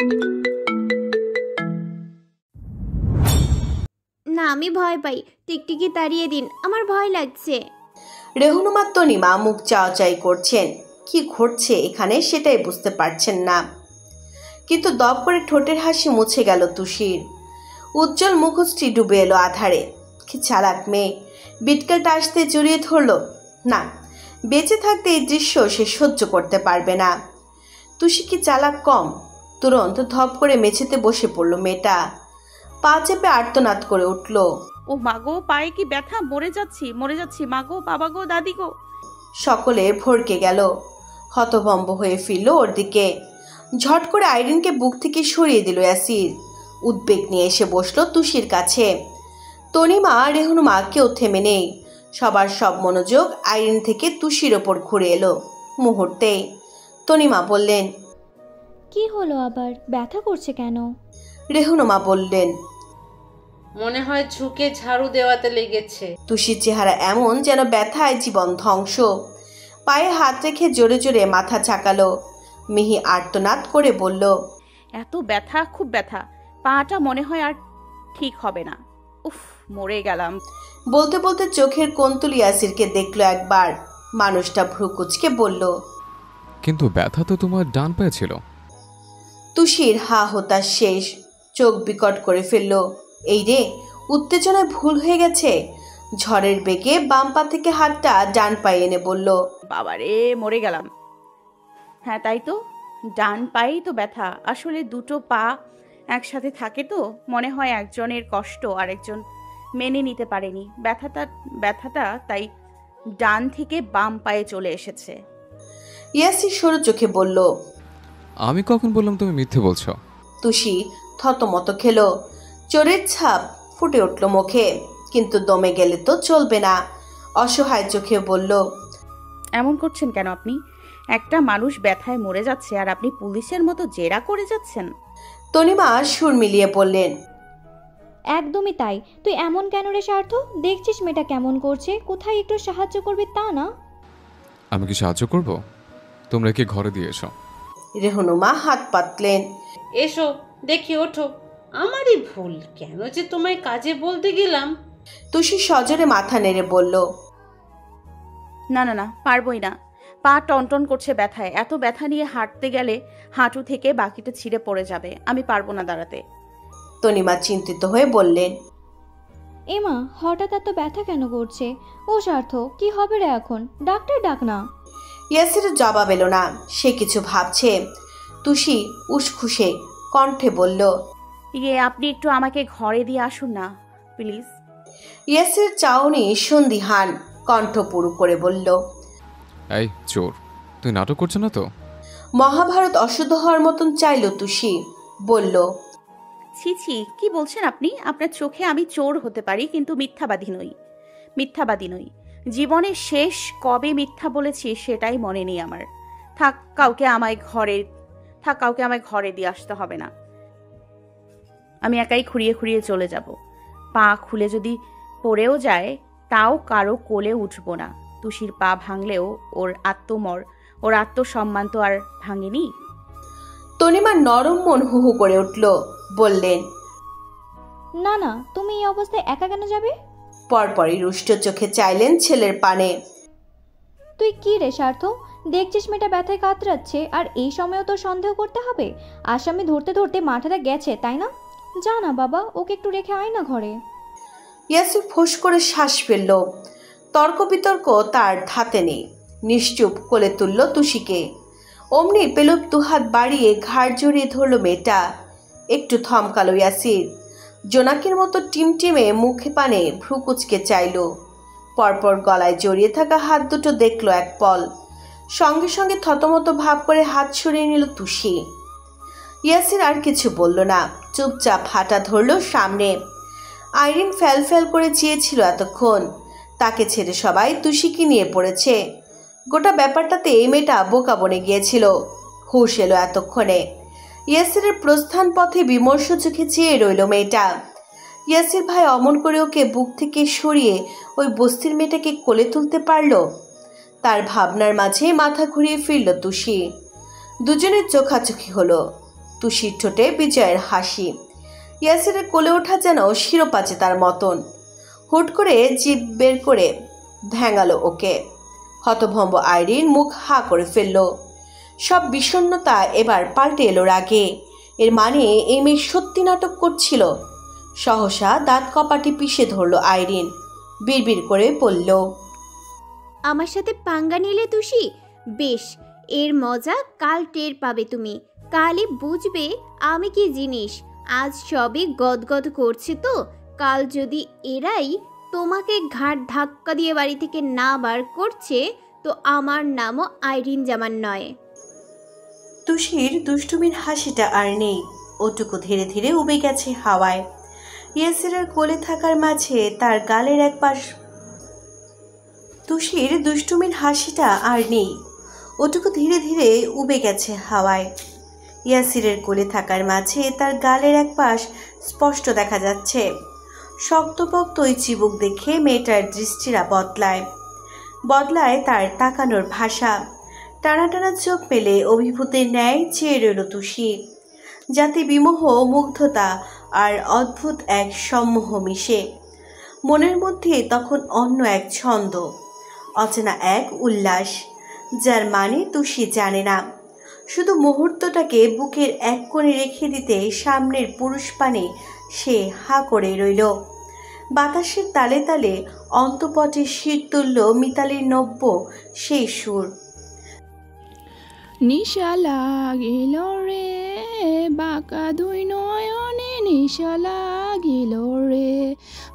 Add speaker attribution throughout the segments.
Speaker 1: না, আমি ভয় পাই। টিকটিকি তাড়িয়ে দিন, আমার ভয় লাগছে।
Speaker 2: রেহনুমা তনিমা মুখ চাওয়াচাই করছেন। কি ঘটছে এখানে সেটাই বুঝতে পারছেন না, কিন্তু দপ করে ঠোঁটের হাসি মুছে গেল তুষির। উজ্জ্বল মুখশ্রী ডুবে এলো আধারে। কি চালাক মেয়ে, বিটকেলটা আসতে জড়িয়ে ধরল। না, বেঁচে থাকতে এই দৃশ্য সে সহ্য করতে পারবে না। তুষি কি চালাক কম? তুরন্ত ধপ করে মেঝেতে বসে পড়ল মেয়েটা। পা চেপে আর্তনাদ করে উঠল।
Speaker 3: ও মাগো, পায়ে কি ব্যথা! মরে যাচ্ছি মাগো, বাবা গো, দাদি গো।
Speaker 2: সকলে ভরকে গেল। হতভম্ব হয়ে ফিরল ওর দিকে। ঝট করে আইরিনকে বুক থেকে সরিয়ে দিল ইয়াসির। উদ্বেগ নিয়ে এসে বসলো তুষির কাছে। তনিমা, রেহনুমা কেউ থেমে নেই। সবার সব মনোযোগ আইরিন থেকে তুষির ওপর ঘুরে এলো মুহূর্তে। তনিমা বললেন,
Speaker 4: কি হলো আবার? ব্যথা করছে কেন?
Speaker 2: রেহনুমা বললেন,
Speaker 5: মনে হয় ঝুঁকে ঝাড়ু দেওয়াতে লেগেছে।
Speaker 2: তুষির চেহারা এমন যেন ব্যথায় জীবন ধ্বংস। পায়ে হাত রেখে জোরে জোরে মাথা ঝাঁকালো। মিহি আর্তনাদ করে বলল,
Speaker 3: এত ব্যথা, খুব ব্যথা। পাটা মনে হয় আর ঠিক হবে না। উফ, মরে গেলাম।
Speaker 2: বলতে বলতে চোখের কোণ তুলে ইয়াসিরকে দেখলো একবার। মানুষটা ভ্রু কুঁচকে বলল,
Speaker 6: কিন্তু ব্যথা তো তোমার ডান পায়ে ছিল।
Speaker 2: তুষির হা হতাশ শেষ। চোখ বিকট করে ফেলল। এই রে, উত্তেজনায় ভুল হয়ে গেছে। ঝড়ের বেগে বাম পা থেকে হাতটা ডান পায়ে এনে বলল,
Speaker 3: বাবারে, মরে গেলাম। হ্যাঁ তাই তো, ডান পায়েই তো ব্যথা। আসলে দুটো পা একসাথে থাকে তো মনে হয় একজনের কষ্ট আরেকজন মেনে নিতে পারেনি। ব্যথাটা তাই ডান থেকে বাম পায়ে চলে এসেছে।
Speaker 2: ইয়াসির সরু চোখে বলল,
Speaker 6: আমি কখন বললাম তুমি মিথ্যে বলছো?
Speaker 2: তুষি থতমত খেলো। চোরের ছাপ ফুটে উঠল মুখে, কিন্তু দমে গেলে তো চলবে না। অসহায় চোখে বলল,
Speaker 3: এমন করছেন কেন আপনি? একটা মানুষ ব্যথায় মরে যাচ্ছে আর আপনি পুলিশের মতো জেরা করে যাচ্ছেন।
Speaker 2: তনিমা সুর মিলিয়ে বললেন,
Speaker 4: একদমই তাই। তুই এমন কেন রে স্বার্থ? দেখছিস মেয়েটা কেমন করছে, কোথায় একটু সাহায্য করবি তা না?
Speaker 6: আমি কি সাহায্য করব? তোমরা কি ঘরে দিয়ে এসো।
Speaker 2: রেহনুমা হাত পাতলেন।
Speaker 5: এসো দেখি, ওঠো। আমারই ভুল, কেন যে তোমায় কাজে বলতে গেলাম।
Speaker 2: তুষি সজোরে মাথা নেড়ে বলল,
Speaker 3: না না না, পারবই না। পা টনটন করছে ব্যথায়। এত ব্যথা নিয়ে হাঁটতে গেলে হাঁটু থেকে বাকিটা ছিঁড়ে পড়ে যাবে। আমি পারবো না দাঁড়াতে।
Speaker 2: তনিমা চিন্তিত হয়ে বললেন,
Speaker 4: এমা, হঠাৎ এত ব্যথা কেন করছে? ও স্বার্থ, কি হবে রে এখন? ডাক্তার ডাক না।
Speaker 2: ইয়াসির জবাব এলো না। সে কিছু ভাবছে। তুষি উসখুসে কণ্ঠে বলল,
Speaker 3: আপনি একটু আমাকে ঘরে দিয়ে আসুন না প্লিজ।
Speaker 2: ইয়াসির চাউনি সন্দিহান কণ্ঠ পুরু করে বলল,
Speaker 6: এই চোর, তুই নাটক করছো না তো?
Speaker 2: মহাভারত অশুদ্ধ হওয়ার মতন চাইল তুষি। বলল,
Speaker 3: ছি ছি, কি বলছেন আপনি? আপনার চোখে আমি চোর হতে পারি, কিন্তু মিথ্যাবাদী নই। জীবনের শেষ কবে মিথ্যা বলেছি সেটাই মনে নেই আমার। কাউকে আমায় ঘরে দিয়ে আসতে হবে না। আমি একাই খুঁড়িয়ে খুঁড়িয়ে চলে যাব। পা খুলে যদি পড়েও যায় তাও কারো কোলে উঠব না। তুষির পা ভাঙলেও ওর আত্মসম্মান তো আর ভাঙেনি।
Speaker 2: তনিমার নরম মন হু হু করে উঠল। বললেন,
Speaker 4: না না, তুমি এই অবস্থায় একা কেন যাবে?
Speaker 2: পরপরই রুষ্ট চোখে চাইলেন ছেলের পানে।
Speaker 4: তুই কি রে স্বার্থ? দেখছিস মেয়েটা ব্যথায় কাতরাচ্ছে, আর এই সময়ও তোর সন্দেহ করতে হবে? আসামি ধরতে ধরতে মাথাটা গেছে, তাই না? যা না বাবা, ওকে একটু রেখে আয় না ঘরে।
Speaker 2: ইয়াসির ফোঁস করে শ্বাস ফেলল। তর্ক বিতর্ক তার ধাতে নেই। নিশ্চুপ কোলে তুলল তুষিকে। অমনি পেলুপ দুহাত বাড়িয়ে ঘাড় জড়িয়ে ধরল মেয়েটা। একটু থমকালো ইয়াসির। জোনাকির মতো টিমটিমে মুখে পানে ভ্রু কুচকে চাইল। পরপর গলায় জড়িয়ে থাকা হাত দুটো দেখল এক পল। সঙ্গে সঙ্গে থতমত ভাব করে হাত সরিয়ে নিল তুষি। ইয়াসির আর কিছু বলল না, চুপচাপ হাঁটা ধরল সামনে। আইরিন ফ্যাল ফ্যাল করে চেয়েছিল এতক্ষণ। তাকে ছেড়ে সবাই তুষিকে নিয়ে পড়েছে। গোটা ব্যাপারটাতে এই মেয়েটা বোকা বনে গিয়েছিল। হুঁশ এলো এতক্ষণে। ইয়াসিরের প্রস্থান পথে বিমর্ষ চোখে চেয়ে রইল মেয়েটা। ইয়াসির ভাই অমন করে ওকে বুক থেকে সরিয়ে ওই বস্তির মেয়েটাকে কোলে তুলতে পারল? তার ভাবনার মাঝে মাথা ঘুরিয়ে ফিরল তুষি। দুজনের চোখাচোখি হলো। তুষির ঠোঁটে বিজয়ের হাসি। ইয়াসিরের কোলে ওঠা যেন শিরোপা জেতার মতন। হুট করে জিভ বের করে ভেঙালো ওকে। হতভম্ব আইরিন মুখ হা করে ফেলল। সব বিষণ্ণতা এবার পাল্টে এলো রাগে। এর মানে এই মেয়ে সত্যি নাটক করছিল। সহসা দাঁত কপাটি পিষে ধরল আইরিন। বিড়বিড় করে বলল,
Speaker 1: আমার সাথে পাঙ্গা নিলে তুষি, বেশ, এর মজা কাল টের পাবে তুমি। কালই বুঝবে আমি কি জিনিস। আজ সবই গদগদ করছে তো, কাল যদি এরাই তোমাকে ঘাট ধাক্কা দিয়ে বাড়ি থেকে না বার করছে, তো আমার নামও আইরিন জামান নয়।
Speaker 2: তুষির দুষ্টুমির হাসিটা আর নেই। ওটুকু ধীরে ধীরে উবে গেছে হাওয়ায়। ইয়াসিরের কোলে থাকার মাঝে তার গালের এক পাশ। তুষির দুষ্টুমির হাসিটা আর নেই। ওটুকু ধীরে ধীরে উবে গেছে হাওয়ায়। ইয়াসিরের কোলে থাকার মাঝে তার গালের এক পাশ স্পষ্ট দেখা যাচ্ছে। শক্তপোক্ত ওই চিবুক দেখে মেয়েটার দৃষ্টিরা বদলায় তার তাকানোর ভাষা। টানা টানা চোখ মেলে অভিভূতের ন্যায় চেয়ে রইল তুষি, যাতে বিমোহ, মুগ্ধতা আর অদ্ভুত এক সম্মোহ মিশে। মনের মধ্যে তখন অন্য এক ছন্দ, অচেনা এক উল্লাস, যার মানে তুষি জানে না। শুধু মুহূর্তটাকে বুকের এক কোণে রেখে দিতে সামনের পুরুষ পানে সে হা করে রইল। বাতাসের তালে তালে অন্তপটে শির তুলল মিতালির নব্য সেই সুর।
Speaker 7: নিশা লাগিল রে বাঁকা দুই নয়নে, নিশা লাগিল রে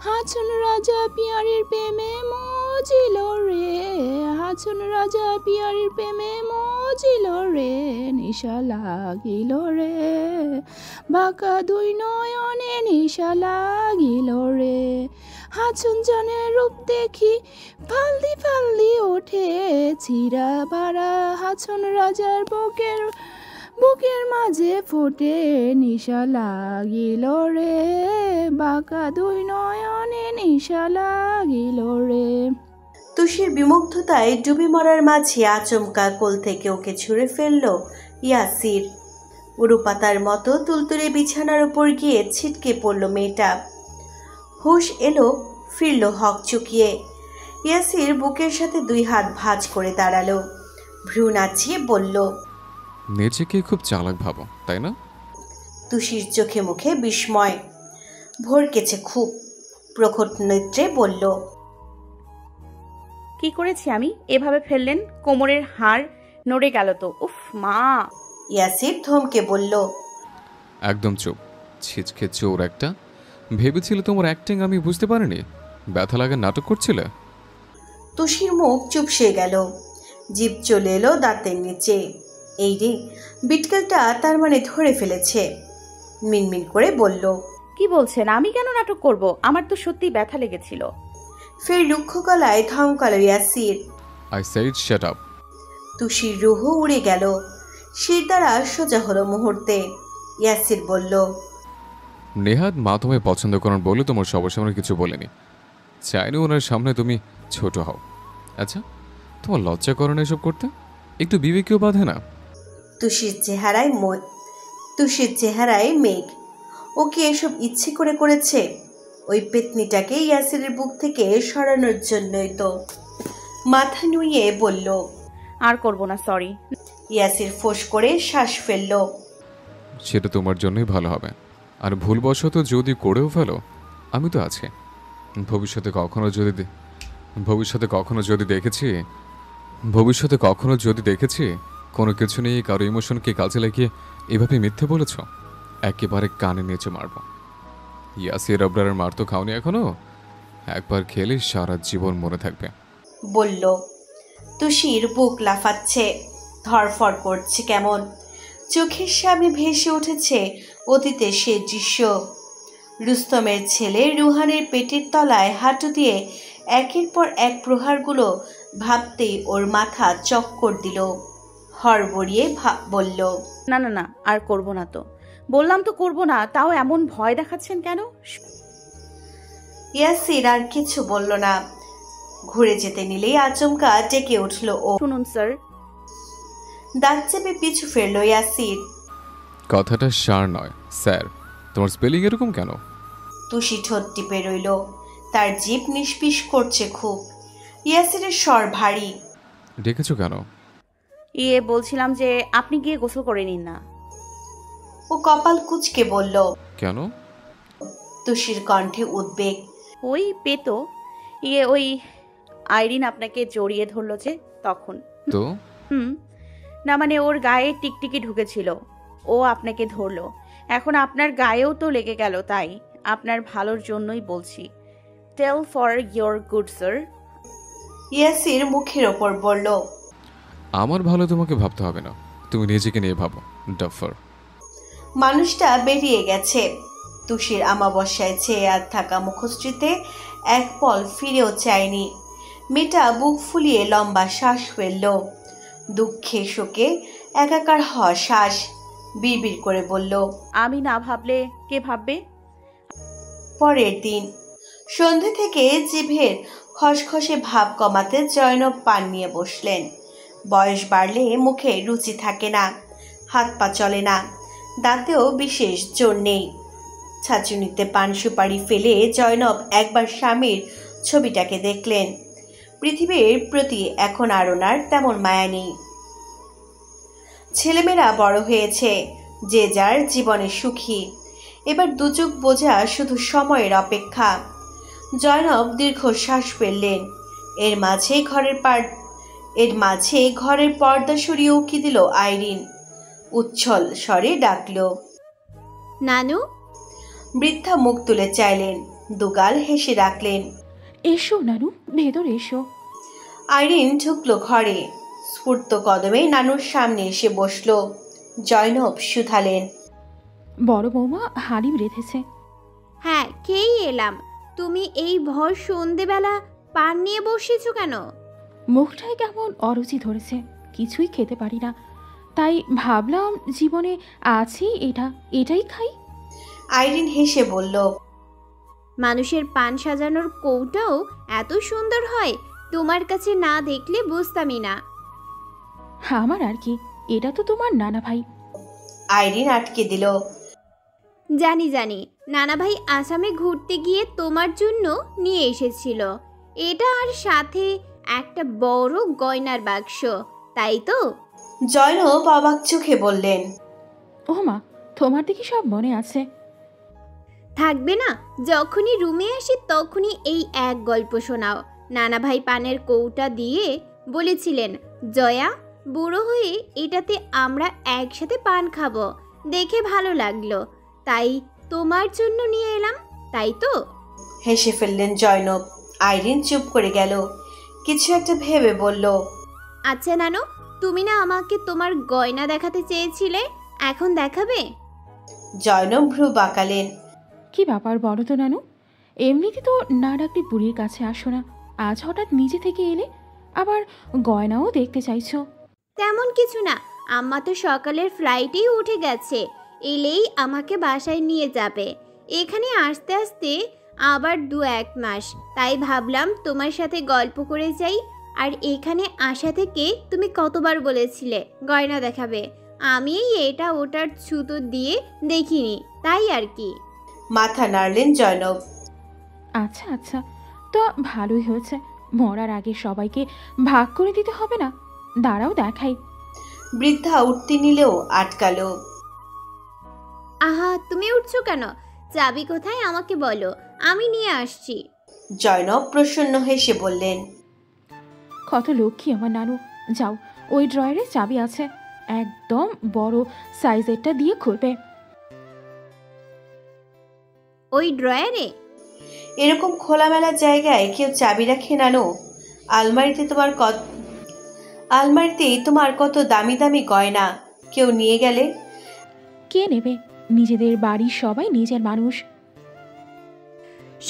Speaker 7: হাছন রাজা পিয়ারির প্রেমে মজিল রে, হাছন রাজা পিয়ারির প্রেমে মজিল রে, নিশা লাগিল রে বাঁকা দুই নয়নে, নিশা লাগিল রে হাছন জনের রূপ দেখি ফালদি ফালদি ওঠে চিরা বাড়া, হাছন রাজার বুকের মাঝে ফোটে, নিশা লাগিল রে বাঁকা দুই নয়নে, নিশা লাগিল রে।
Speaker 2: তুষির বিমুগ্ধতায় ডুবে মরার মাঝে আচমকা কোল থেকে ওকে ছুঁড়ে ফেলল ইয়াসির। উরুপাতার মতো তুলতুলে বিছানার উপর গিয়ে ছিটকে পড়ল মেয়েটা। হুশ এলো, ফিরল হক চুকিয়ে। ইয়াসির বুকের সাথে দুই হাত ভাঁজ করে দাঁড়ালো, ভ্রু নাচিয়ে বলল,
Speaker 6: নিজেকে খুব চালাক ভাবো, তাই না?
Speaker 2: তুষির চোখে মুখে বিস্ময় ভরকেছে খুব। প্রখর নেত্রে বলল,
Speaker 3: কি করেছি আমি? এভাবে ফেললেন, কোমরের হাড় নড়ে গেল তো। উফ মা!
Speaker 2: ইয়াসির ধমকে বলল,
Speaker 6: একদম চুপ, ছিচকে চোর একটা। ভেবেছিলে তোমার অ্যাক্টিং আমি বুঝতে পারিনি? ব্যথা লাগার নাটক করছিলে।
Speaker 2: তুষির মুখ চুপসে গেল, জিভ চলে এলো দাঁতের নিচে। এই রে, বিটকেলটা তার মানে ধরে ফেলেছে। মিনমিন করে বলল,
Speaker 3: কি বলছেন? আমি কেন নাটক করব? আমার তো সত্যি ব্যথা লেগেছিল।
Speaker 2: ফের রুক্ষ গলায় ধমকালো Yasir.
Speaker 6: I said shut up.
Speaker 2: তুষির রুহ উড়ে গেল, শির দ্বারা সোজা হলো মুহূর্তে। ইয়াসির বলল,
Speaker 6: নেহাত মা তোমায় পছন্দ করেন বলে তোমার সবার সামনে কিছু বলেনি। চাইনি ওনার সামনে তুমি ছোট হও। আচ্ছা, তোমার লজ্জা করে না এসব করতে? একটু বিবেকেও বাঁধে না?
Speaker 2: তুষির চেহারায় মেঘ। ও কি এসব ইচ্ছে করে করেছে? ওই পেতনিটাকে ইয়াসিরের বুক থেকে সরানোর জন্যই তো। মাথা নুইয়ে বলল,
Speaker 3: আর করব না, সরি।
Speaker 2: ইয়াসির ফোঁস করে শ্বাস ফেলল।
Speaker 6: সেটা তোমার জন্যই ভালো হবে। আর ভুলবশত যদি করেও ফেলো, আমি তো আছি। ভবিষ্যতে কখনো যদি দেখেছি কোনো কিছু নিয়ে কারো ইমোশনকে কাজে লাগিয়ে এভাবে মিথ্যে বলেছ, একেবারে কানে নিচে মারব। ইয়াসির আবরারের মার তো খাওনি এখনো? একবার খেলে সারা জীবন মনে থাকবে
Speaker 2: বলল। তুষির বুক লাফাচ্ছে, ধরফড় করছে কেমন। চোখের সামনে ভেসে উঠেছে অতীতের সে দৃশ্য। রুস্তমের ছেলে রুহানের পেটের তলায় হাঁটু দিয়ে একের পর এক প্রহারগুলো ভাবতেই ওর মাথা চক্কর দিল। হড়বড়িয়ে বলল,
Speaker 3: না না না, আর করব না তো। বললাম তো করব না, তাও এমন ভয় দেখাচ্ছেন কেন?
Speaker 2: ইয়াসির আর কিছু বলল না। ঘুরে যেতে নিলেই আচমকা ডেকে উঠল ও।
Speaker 3: শুনুন স্যার।
Speaker 2: দাঁত চেপে পিছু ফেরল ইয়াসির।
Speaker 6: কথাটা সার নয় স্যার। তোমার স্পেলিং এরকম কেন?
Speaker 2: তুষি ঠোঁট টিপে রইল, তার জিভ নিষ্পিস করছে খুব। ইয়াসিরের স্বর ভারী।
Speaker 6: ডেকেছো কেন?
Speaker 3: বলছিলাম যে আপনি গিয়ে গোসল করে নিন না।
Speaker 2: ও কপাল কুঁচকে বলল।
Speaker 6: কেন?
Speaker 2: তুষির কণ্ঠে উদ্বেগ।
Speaker 3: ওই পেতো ওই আইরিন আপনাকে জড়িয়ে ধরলো যে তখন।
Speaker 6: তো
Speaker 3: না মানে ওর গায়ে টিকটিকি ঢুকেছিল, ও আপনাকে ধরলো। এখন আপনার গায়েও তো লেগে গেল, তাই আপনার ভালোর জন্যই বলছি। Tell for your good sir.
Speaker 2: Yasir মুখের ওপর বলল।
Speaker 6: আমার ভালো তোমাকে ভাবতে হবে না, তুমি নিজেকে নিয়ে ভাবো ডাফার।
Speaker 2: মানুষটা বেরিয়ে গেছে। তুষির আমাবস্যায় চেয়ে আর থাকা মুখশ্রীতে এক পল ফিরেও চায়নি। মেয়েটা বুক ফুলিয়ে লম্বা শ্বাস ফেলল। দুঃখে শোকে একাকার হওয়া শ্বাস। বিড়বিড় করে বলল,
Speaker 3: আমি না ভাবলে কে ভাববে?
Speaker 2: পরের দিন সন্ধে থেকে জিভের খসখসে ভাব কমাতে জয়নব পান নিয়ে বসলেন। বয়স বাড়লে মুখে রুচি থাকে না, হাত পা চলে না, দাঁতেও বিশেষ জোর নেই। ছাঁচুনিতে পান সুপারি ফেলে জয়নব একবার স্বামীর ছবিটাকে দেখলেন। পৃথিবীর প্রতি এখন আর ওনার তেমন মায়া নেই। ছেলেমেয়েরা বড় হয়েছে, যে যার জীবনে সুখী। এবার দুচোখ বোঝা শুধু সময়ের অপেক্ষা। জয়নব দীর্ঘশ্বাস ফেললেন। এর মাঝে ঘরের পর্দা সরিয়ে উকি দিল আইরিন। উচ্ছল স্বরে ডাকল,
Speaker 1: নানু।
Speaker 2: বৃদ্ধা মুখ তুলে চাইলেন, দুগাল হেসে ডাকলেন,
Speaker 7: এসো নানু, ভেতরে এসো।
Speaker 2: আইরিন ঢুকল ঘরে। স্ফূর্ত কদমে নানুর সামনে এসে বসল। জয়নব শুধালেন,
Speaker 7: বড় বৌমা হালিম রেঁধেছে।
Speaker 1: হ্যাঁ, খেয়েই এলাম। তুমি এই ভর সন্ধেবেলা পান নিয়ে বসেছো কেন?
Speaker 7: মুখটায় কেমন অরুচি ধরেছে, কিছুই খেতে পারি না, তাই ভাবলাম জীবনে আছি এটাই খাই।
Speaker 2: আইরিন হেসে বলল,
Speaker 1: মানুষের পান সাজানোর কৌটাও এত সুন্দর হয়, তোমার কাছে না দেখলে বুঝতামই না।
Speaker 7: আমার আর কি, এটা তো তোমার নানা ভাই।
Speaker 2: আইরিন আটকে দিল,
Speaker 1: জানি জানি, নানা ভাই আসামে ঘুরতে গিয়ে তোমার জন্য নিয়ে এসেছিল এটা, আর সাথে একটা বড় গয়নার বাক্স, তাই তো?
Speaker 2: জয়নব অবাক চোখে বললেন,
Speaker 7: ও মা, তোমার দেখি সব মনে আছে।
Speaker 1: থাকবে না? যখনই রুমে আসি তখনই এই এক গল্প শোনাও। নানা ভাই পানের কৌটা দিয়ে বলেছিলেন, জয়া, বুড়ো হয়ে এটাতে আমরা একসাথে পান খাবো, দেখে ভালো লাগলো, তাই তোমার জন্য নিয়ে এলাম, তাই তো?
Speaker 2: হেসে ফেললেন জয়নব। আইরিন চুপ করে গেল, কিছু একটা ভেবে বলল,
Speaker 1: আচ্ছা নানু, তুমি না আমাকে তোমার গয়না দেখাতে চেয়েছিলে, এখন দেখাবে?
Speaker 2: জয়নব ভ্রু বাঁকালেন।
Speaker 7: কি ব্যাপার বলো তো নানু, এমনিতে তো না ডাকলে বুড়ির কাছে আসো না, আজ হঠাৎ নিজে থেকে এলে, আবার গয়নাও দেখতে চাইছো?
Speaker 1: তেমন কিছু না, আম্মা তো সকালের ফ্লাইটেই উঠে গেছে, এলেই আমাকে বাসায় নিয়ে যাবে। এখানে আসতে আসতে আবার 2-1 মাস, তাই ভাবলাম তোমার সাথে গল্প করে যাই। আর এখানে আসা থেকে তুমি কতবার বলেছিলে গয়না দেখাবে, আমি এটা ওটার ছুতো দিয়ে দেখিনি, তাই আর কি।
Speaker 2: মাথা নাড়লেন জয়নব।
Speaker 7: আচ্ছা আচ্ছা, তো ভালোই হয়েছে, মরার আগে সবাইকে ভাগ করে দিতে হবে না, দাঁড়াও দেখাই।
Speaker 2: বৃদ্ধা উঠতে নিলেও আটকালো।
Speaker 1: আহা, তুমি উঠছো কেন? চাবি কোথায় আমাকে বলো, আমি নিয়ে আসছি।
Speaker 2: জয়নব প্রসন্ন হেসে বললেন,
Speaker 7: কত লক্ষ্মী আমার নানু। যাও, ওই ড্রয়ারে চাবি আছে, একদম বড় সাইজেরটা দিয়ে খুলবে।
Speaker 1: ওই ড্রয়ারে?
Speaker 2: এরকম খোলামেলা জায়গায় কেউ চাবি রাখে নানু? আলমারিতেই তোমার কত দামি দামি গয়না, কেউ নিয়ে গেলে?
Speaker 7: কে নেবে? নিজেদের বাড়ির সবাই নিজের মানুষ।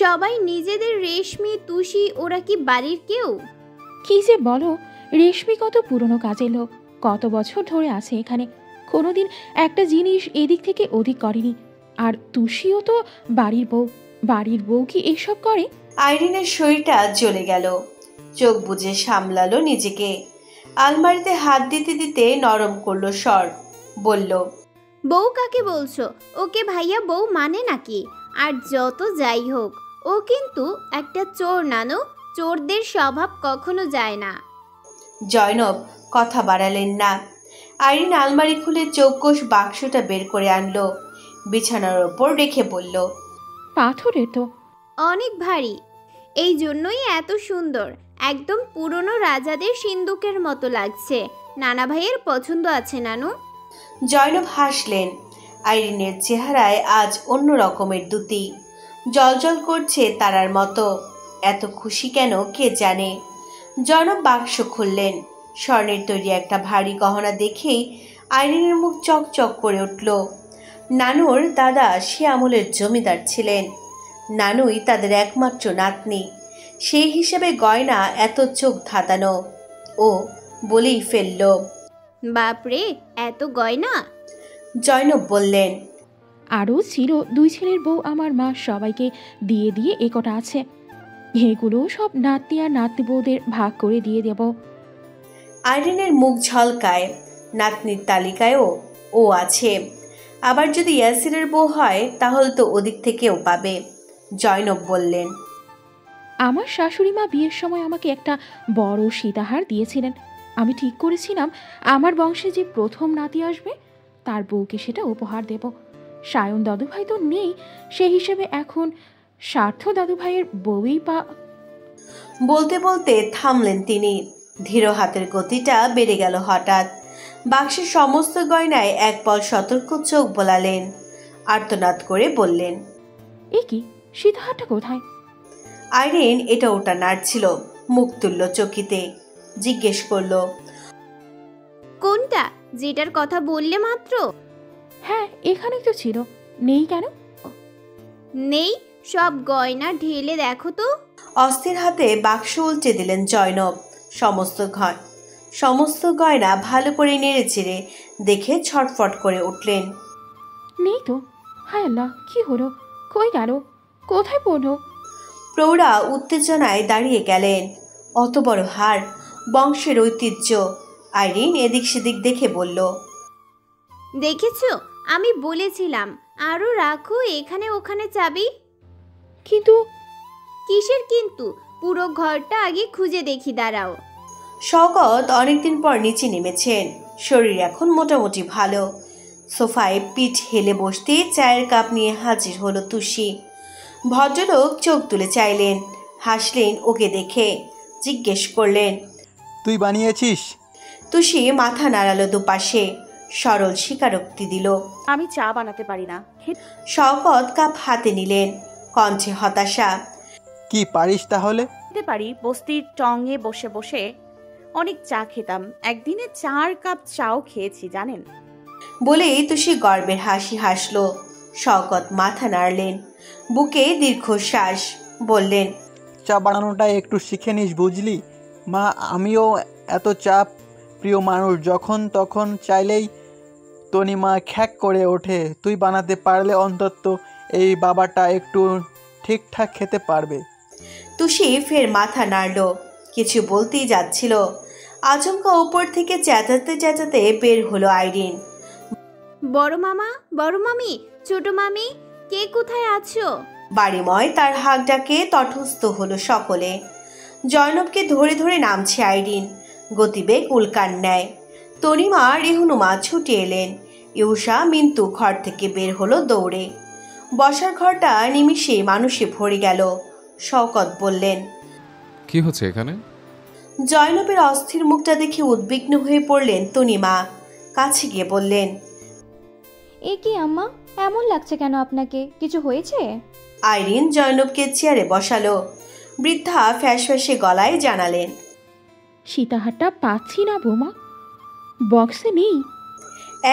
Speaker 1: সবাই নিজেদের? রেশমি, তুষি, ওরা কি বাড়ির কেউ?
Speaker 7: কি যে বলো, রেশমি কত পুরনো কাজের লোক, কত বছর ধরে আছে এখানে, কোনোদিন একটা জিনিস এদিক থেকে ওদিক করেনি। আর তুষিও তো বাড়ির বউ কি এসব করে?
Speaker 2: আইরিনের শরীরটা জ্বলে গেল, চোখ বুজে সামলালো নিজেকে। আলমারিতে হাত দিতে দিতে নরম করলো স্বর, বলল,
Speaker 1: বউ কাকে বলছো? ওকে ভাইয়া বউ মানে নাকি? আর যত যাই হোক, ও কিন্তু একটা চোর নানু। চোরদের স্বভাব কখনো যায় না।
Speaker 2: জয়নব কথা বাড়ালেন না। আইরিন আলমারি খুলে চৌকস বাক্সটা বের করে আনলো, বিছানার ওপর রেখে বলল,
Speaker 7: পাথরের তো।
Speaker 1: অনেক ভারী, এই জন্যই এত সুন্দর। একদম পুরনো রাজাদের সিন্দুকের মতো লাগছে। নানা ভাইয়ের পছন্দ আছে নানু।
Speaker 2: জয়নব হাসলেন। আইরিনের চেহারায় আজ অন্য রকমের দ্যুতি, জলজল করছে তারার মতো। এত খুশি কেন কে জানে। জয়নব বাক্স খুললেন। স্বর্ণের তৈরি একটা ভারী গহনা দেখেই আইরিনের মুখ চকচক করে উঠল। নানুর দাদা সে আমলের জমিদার ছিলেন, নানুই তাদের একমাত্র নাতনি। সেই হিসেবে গয়না এত চোখ ধাঁধানো। ও বলেই ফেলল,
Speaker 1: বাপরে, এত গয়না!
Speaker 2: জয়নব বললেন,
Speaker 7: আরও ছিল 2 ছেলের বউ, আমার মা সবাইকে দিয়ে দিয়ে এ কটা আছে। এগুলো সব নাতনি আর নাতনি বউদের ভাগ করে দিয়ে দেব।
Speaker 2: আইরিনের মুখ ঝলকায়। নাতনির তালিকায়ও ও আছে। আবার যদি ইয়াসিরের বউ হয় তাহলে তো ওদিক থেকেও পাবে। জয়নব বললেন,
Speaker 7: আমার শাশুড়ি মা বিয়ের সময় আমাকে একটা বড় সীতাহার দিয়েছিলেন। আমি ঠিক করেছিলাম আমার বংশে যে প্রথম নাতি আসবে তার বউকে সেটা উপহার দেব। সায়ন দাদুভাই তো নেই, সেই হিসেবে এখন স্বার্থ দাদুভাইয়ের বউই
Speaker 2: বলতে বলতে থামলেন তিনি। ধীর হাতের গতিটা বেড়ে গেল হঠাৎ। বাক্সের সমস্ত গয়নায় এক পল সতর্ক চোখ বোলালেন। আর্তনাদ করে বললেন,
Speaker 7: এ কি, সীতাহারটা কোথায়?
Speaker 2: আইরিন এটা ওটা নাড়ছিল, মুখ তুলল চকিতে। জিজ্ঞেস করলো,
Speaker 1: কোনটা? যেটার কথা বললে মাত্র?
Speaker 7: হ্যাঁ, এখানেই তো ছিল। নেই কেন?
Speaker 1: নেই, সব গয়না ঢেলে দেখো তো।
Speaker 2: অস্থির হাতে বাক্স উল্টে দিলেন জয়নব। সমস্ত গয়না ভালো করে নেড়ে চেড়ে দেখে ছটফট করে উঠলেন।
Speaker 7: নেই তো। হায় আল্লাহ, কি হলো? কই গেল? কোথায় পড়লো?
Speaker 2: প্রৌঢ়া উত্তেজনায় দাঁড়িয়ে গেলেন। অত বড় হার, বংশের ঐতিহ্য। আইরিন এদিক সেদিক দেখে বলল,
Speaker 1: দেখেছো, আমি বলেছিলাম আরো রাখো এখানে ওখানে চাবি।
Speaker 7: কিন্তু
Speaker 1: কিসের কিন্তু? পুরো ঘরটা আগে খুঁজে দেখি, দাঁড়াও।
Speaker 2: শওকত অনেকদিন পর নিচে নেমেছেন। শরীর এখন মোটামুটি ভালো। সোফায় পিঠ হেলে বসতে চায়ের কাপ নিয়ে হাজির হলো তুষি। ভদ্রলোক চোখ তুলে চাইলেন, হাসলেন ওকে দেখে। জিজ্ঞেস করলেন,
Speaker 8: তুই বানিয়েছিস?
Speaker 2: তুষি মাথা নাড়ালো দুপাশে, সরল স্বীকারোক্তি দিল।
Speaker 3: আমি চা বানাতে পারি না।
Speaker 2: শওকত কাপ হাতে নিলেন, কণ্ঠে হতাশা।
Speaker 8: কি পারিস তাহলে?
Speaker 3: খেতে পারি, বস্তির টঙে বসে বসে অনেক চা খেতাম। একদিনে 4 কাপ চাও খেয়েছি জানেন।
Speaker 2: বলেই তুষি গর্বের হাসি হাসল। শওকত মাথা নাড়লেন, বুকে দীর্ঘশ্বাস, বললেন,
Speaker 8: চা বানানোটা একটু শিখে নিস বুঝলি মা। আমিও এত চা প্রিয় মানুষ, যখন তখন চাইলেই তনিমা খ্যাক করে ওঠে। তুই বানাতে পারলে অন্তত এই বাবাটা একটু ঠিকঠাক খেতে পারবে।
Speaker 2: তুষি ফের মাথা নাড়ল, কিছু বলতেই যাচ্ছিল। আচমকা ওপর থেকে চেঁচাতে চেঁচাতে বের হলো আইরিন।
Speaker 1: বড় মামা, বড় মামি, ছোট মামি, কে কোথায় আছো?
Speaker 2: বাড়িময় তার হাঁক ডাকে তটস্থ হলো সকলে। জয়নবকে ধরে ধরে নামছে আইরিন, গতিবেগ উল্কার ন্যায়। তনিমা রেহুনুমা ছুটে এলেন। ইউষা মিন্তু ঘর থেকে বের হলো দৌড়ে। বসার ঘরটা নিমিষে মানুষে ভরে গেল। শওকত বললেন,
Speaker 6: কি হচ্ছে এখানে?
Speaker 2: জয়নবের অস্থির মুখটা দেখে উদ্বিগ্ন হয়ে পড়লেন তনিমা। কাছে গিয়ে বললেন,
Speaker 4: এ কি আম্মা, এমন লাগছে কেন আপনাকে? কিছু হয়েছে?
Speaker 2: আইরিন জয়নবকে চেয়ারে বসালো। বৃদ্ধা ফ্যাসফ্যাসে গলায় জানালেন,
Speaker 7: সীতাহারটা পাচ্ছি না বৌমা, বক্সে নেই।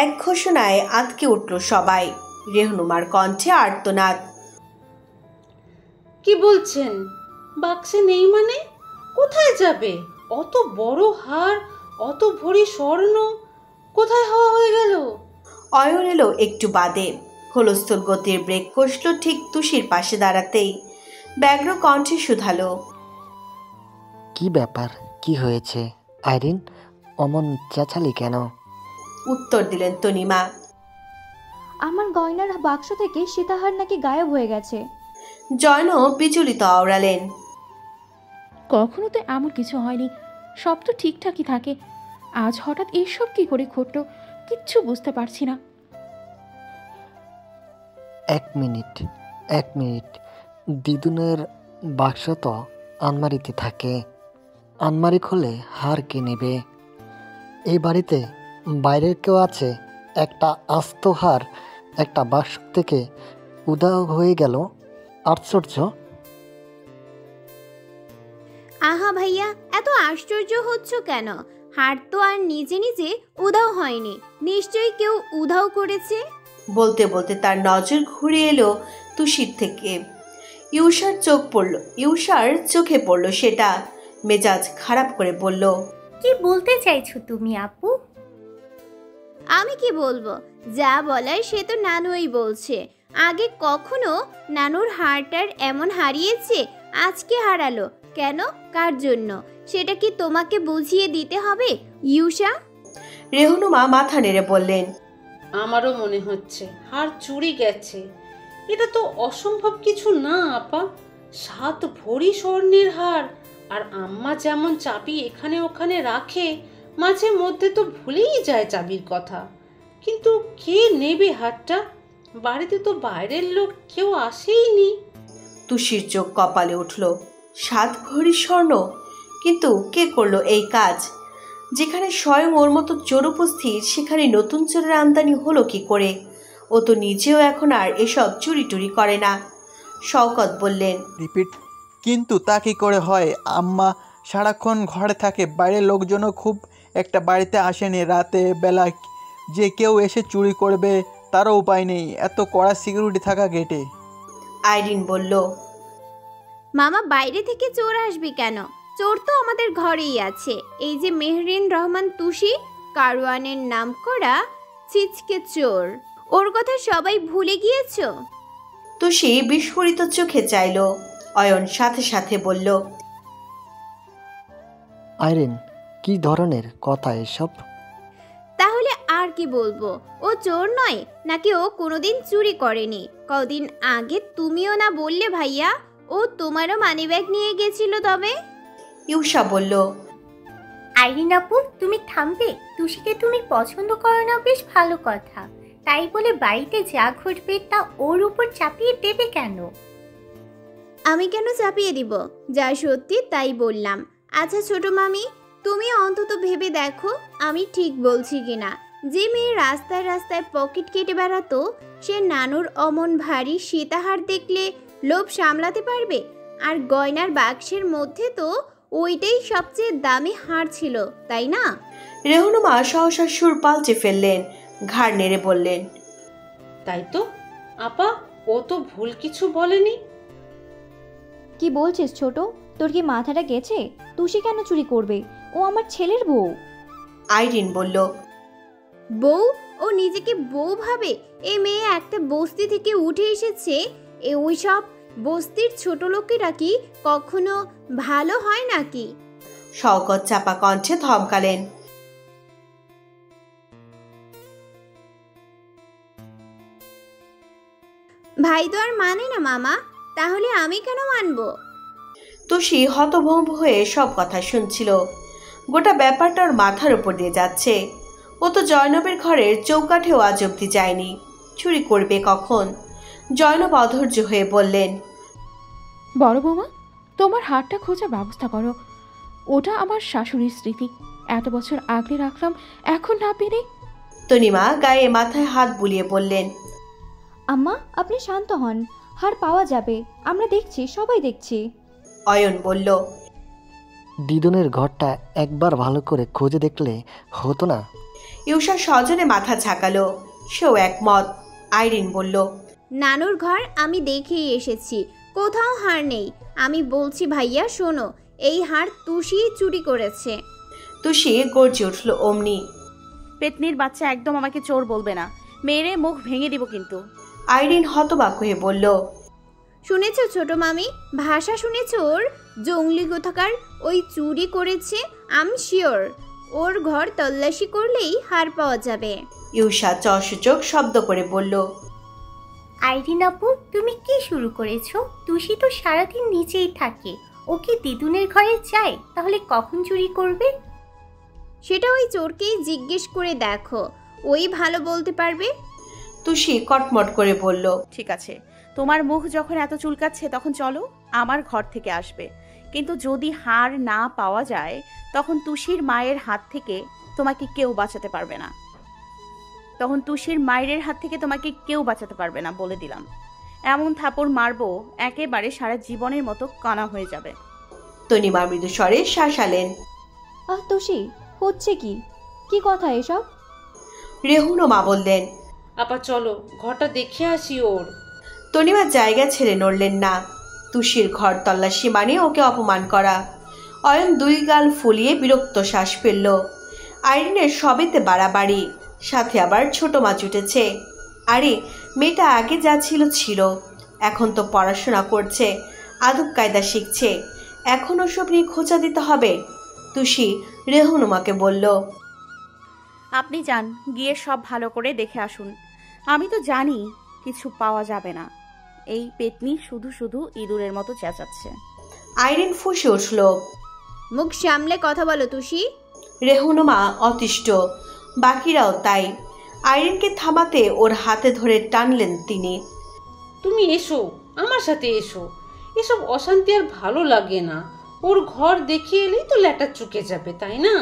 Speaker 2: এক ঘোষণায় আঁতকে উঠল সবাই। রেহনুমার কণ্ঠে আর্তনাদ।
Speaker 5: কি বলছেন? বাক্সে নেই মানে? কোথায় যাবে? অত বড় হার, অত ভরি স্বর্ণ কোথায় হাওয়া হয়ে গেল?
Speaker 2: অয়ন এলো একটু বাদে। হলস্থল গতির ব্রেক কষল ঠিক তুষির পাশে দাঁড়াতেই। ব্যগ্র কণ্ঠে শুধালো,
Speaker 9: কি ব্যাপার, কি হয়েছে আইরিন? অমন চেঁচালি কেন?
Speaker 2: উত্তর দিলেন তনিমা,
Speaker 4: আমার গয়নার বাক্স থেকে সীতাহার নাকি গায়েব হয়ে গেছে।
Speaker 2: জয়নব বিচলিত আওড়ালেন।
Speaker 7: কখনো তো এমন কিছু হয়নি, সব তো ঠিকঠাকই থাকে। আজ হঠাৎ এসব কি করে ঘটলো কিচ্ছু বুঝতে পারছি না।
Speaker 9: এক মিনিট, দিদুনের বাক্স তো আলমারিতে থাকে। আলমারি খুলে হার কে নেবে? এই বাড়িতে বাইরের কেউ আছে? একটা আস্ত হার একটা বাক্স থেকে উধাও হয়ে গেল, আশ্চর্য।
Speaker 1: আহা ভাইয়া, এত আশ্চর্য হচ্ছ কেন? হার তো আর নিজে নিজে উধাও হয়নি, নিশ্চয়ই কেউ উধাও করেছে।
Speaker 2: বলতে বলতে তার নজর ঘুরে এলো তুষির থেকে। ইউষার চোখে পড়ল সেটা। মেজাজ খারাপ করে বলল,
Speaker 10: কি বলতে চাইছো তুমি আপু?
Speaker 1: আমি কি বলবো? যা বলার সে তো নানুই বলছে। আগে কখনো নানুর হারটার এমন হারিয়েছে, আজকে হারালো কেন? কার জন্য? সেটা কি তোমাকে বুঝিয়ে দিতে হবে ইউষা?
Speaker 2: রেহনুমা মাথা নেড়ে বললেন,
Speaker 5: আমারও মনে হচ্ছে হার চুরি গেছে। এটা তো অসম্ভব কিছু না আপা। 7 ভরি স্বর্ণের হার, আর আম্মা যেমন চাবি এখানে ওখানে রাখে, মাঝে মধ্যে তো ভুলেই যায় চাবির কথা। কিন্তু কে নেবে হারটা? বাড়িতে তো বাইরের লোক কেউ আসেইনি।
Speaker 2: তুষির চোখ কপালে উঠল। 7 ভরি স্বর্ণ? কিন্তু কে করলো এই কাজ? যেখানে স্বয়ং ওর মতো চোর উপস্থিত, সেখানে নতুন চোরের আমদানি হলো কি করে? ও তো নিজেও এখন আর এসব চুরি টুরি করে না। শওকত বললেন,
Speaker 8: রিপিট। কিন্তু তা কি করে হয়? আম্মা সারাক্ষণ ঘরে থাকে, বাইরের লোকজনও খুব একটা বাড়িতে আসেনি। রাতে বেলা যে কেউ এসে চুরি করবে তারও উপায় নেই, এত কড়া সিকিউরিটি থাকা গেটে।
Speaker 2: আইরিন বলল,
Speaker 1: মামা, বাইরে থেকে চোর আসবে কেন? চোর তো আমাদের ঘরেই আছে। এই যে মেহরিন রহমান তুষি, কারওয়ানের নাম করা ছিচকে চোর, ওর কথা সবাই ভুলে গিয়েছো?
Speaker 2: তুষি বিস্ফোরিত চোখে চাইল। অয়ন সাথে সাথে বলল,
Speaker 9: আইরিন, কি ধরনের কথা এসব?
Speaker 1: তাহলে আর কি বলবো? ও চোর নয় নাকি ও কোনোদিন চুরি করেনি? কদিন আগে তুমিও না বললে ভাইয়া ও তোমারও মানিব্যাগ নিয়ে গেছিল? তবে
Speaker 2: ইউষা বলল,
Speaker 10: আইরিন আপু, তুমি থামবে? তুষিকে তুমি পছন্দ করো না, বেশ ভালো কথা। তাই বলে বাড়িতে যা ঘটবে তা ওর উপর চাপিয়ে দেবে কেন?
Speaker 1: আমি কেন চাপিয়ে দিব? যা সত্যি তাই বললাম। আচ্ছা ছোট মামি, তুমি অন্তত ভেবে দেখো আমি ঠিক বলছি কিনা। যে মেয়ে রাস্তায় রাস্তায় পকেট কেটে বেড়াতো, সে নানুর অমন ভারী সীতাহার দেখলে লোভ সামলাতে পারবে? আর গয়নার বাক্সের মধ্যে তো ওইটাই সবচেয়ে দামি হার ছিল, তাই না?
Speaker 2: রেহনুমা সহসা সুর পাল্টে ফেললেন, ঘাড় নেড়ে বললেন,
Speaker 5: তাই তো আপা, ও তো ভুল কিছু বলেনি।
Speaker 4: কি বলছিস ছোট? তোর কি মাথাটা গেছে? তুষি কেন চুরি করবে? ও আমার ছেলের বউ।
Speaker 2: আইরিন বলল,
Speaker 1: বউ? ও নিজেকে বউ ভাবে? এই মেয়ে একটা বস্তি থেকে উঠে এসেছে। ওই সব বস্তির ছোট লোকেরা কি কখনো ভালো হয় নাকি?
Speaker 2: শওকত চাপা কণ্ঠে ধমকালেন,
Speaker 1: ভাই তো আর মানে না মামা, তাহলে আমি কেন মানবো?
Speaker 2: তুষি হতভম্ব হয়ে সব কথা শুনছিল। গোটা ব্যাপারটা ওর মাথার উপর দিয়ে যাচ্ছে। ও তো জয়নবের ঘরের চৌকাঠেও আজ অব্দি যায়নি। চুরি করবে কখন? জয়নব অধৈর্য হয়ে বললেন,
Speaker 7: বড় বৌমা, তোমার হারটা খোঁজার ব্যবস্থা করো। ওটা আমার শাশুড়ির স্মৃতি, এত বছর আগলে রাখলাম, এখন না পেরে।
Speaker 2: তনিমা গায়ে মাথায় হাত বুলিয়ে বললেন,
Speaker 4: আম্মা, আপনি শান্ত হন, হার পাওয়া যাবে, আমরা দেখছি, সবাই দেখছি।
Speaker 2: অয়ন বলল,
Speaker 9: দিদুনের ঘরটা একবার ভালো করে খুঁজে দেখলে হতো না?
Speaker 2: ইউষা সজনে মাথা ঝাঁকালো, সেও একমত। আইরিন বলল,
Speaker 1: নানুর ঘর আমি দেখেই এসেছি, কোথাও হার নেই। আমি বলছি ভাইয়া শোনো, এই হার তুষি চুরি করেছে।
Speaker 2: তুষি গর্জে উঠল অমনি,
Speaker 3: পেতনির বাচ্চা, একদম আমাকে চোর বলবে না, মেরে মুখ ভেঙে দিব কিন্তু।
Speaker 2: আইরিন হতবাক হয়ে বলল,
Speaker 1: শুনেছ ছোট মামি? ভাষা শুনেছ ওর? জঙ্গলি কোথাকার। ওই চুরি করেছে, আমি শিওর। ওর ঘর তল্লাশি করলেই হার পাওয়া যাবে।
Speaker 2: ইউষা চসূচক শব্দ করে বলল,
Speaker 10: আইরিন আপু, তুমি কি শুরু করেছো? তুষি তো সারাদিন নিচেই থাকে। ও কি দিদুনের ঘরে যায়? তাহলে কখন চুরি করবে?
Speaker 1: সেটা ওই চোরকেই জিজ্ঞেস করে দেখো, ওই ভালো বলতে পারবে।
Speaker 2: তুষি কটমট করে বলল,
Speaker 3: ঠিক আছে, তোমার মুখ যখন এত চুলকাচ্ছে তখন চলো, আমার ঘর থেকে আসবে। কিন্তু যদি হার না পাওয়া যায় তখন তুষির মায়ের হাত থেকে তোমাকে কেউ বাঁচাতে পারবে না। বলে দিলাম। এমন থাপড় মারবো একেবারে সারা জীবনের মতো কানা হয়ে যাবে।
Speaker 2: তনিমা মৃদু স্বরে শাসালেন।
Speaker 4: তুষি, হচ্ছে কি? কি কথা এসব?
Speaker 2: রেহুনমা বললেন,
Speaker 5: আপা চলো ঘরটা দেখে আসি ওর।
Speaker 2: তনিমা জায়গা ছেড়ে নড়লেন না। তুষির ঘর তল্লাশি মানে ওকে অপমান করা। অয়ন দুই গাল ফুলিয়ে বিরক্ত শ্বাস ফেলল। আইরিনের সবেতে বাড়াবাড়ি, সাথে আবার ছোট মা জুটেছে। আরে মেয়েটা আগে যা ছিল, এখন তো পড়াশোনা করছে, আদব কায়দা শিখছে, এখন ওসব নিয়ে খোঁচা দিতে হবে। তুষি রেহুনুমাকে বলল,
Speaker 3: আপনি যান, গিয়ে সব ভালো করে দেখে আসুন। আমি তো জানি কিছু পাওয়া যাবে না। এই পেতনি শুধু শুধু ইঁদুরের মতো চেঁচাচ্ছে।
Speaker 2: আইরিন ফুঁসে উঠল।
Speaker 1: মুখ সামলে কথা বলো তুষি।
Speaker 2: রেহুনুমা অতিষ্ঠ, বাকিরাও তাই। আইরিনকে থামাতে ওর হাতে ধরে টানলেন তিনি।
Speaker 5: তুমি এসো, আমার সাথে এসো। এসব অশান্তি আর ভালো লাগে না। ওর ঘর দেখে এলেই তো ল্যাটা চুকে যাবে, তাই না?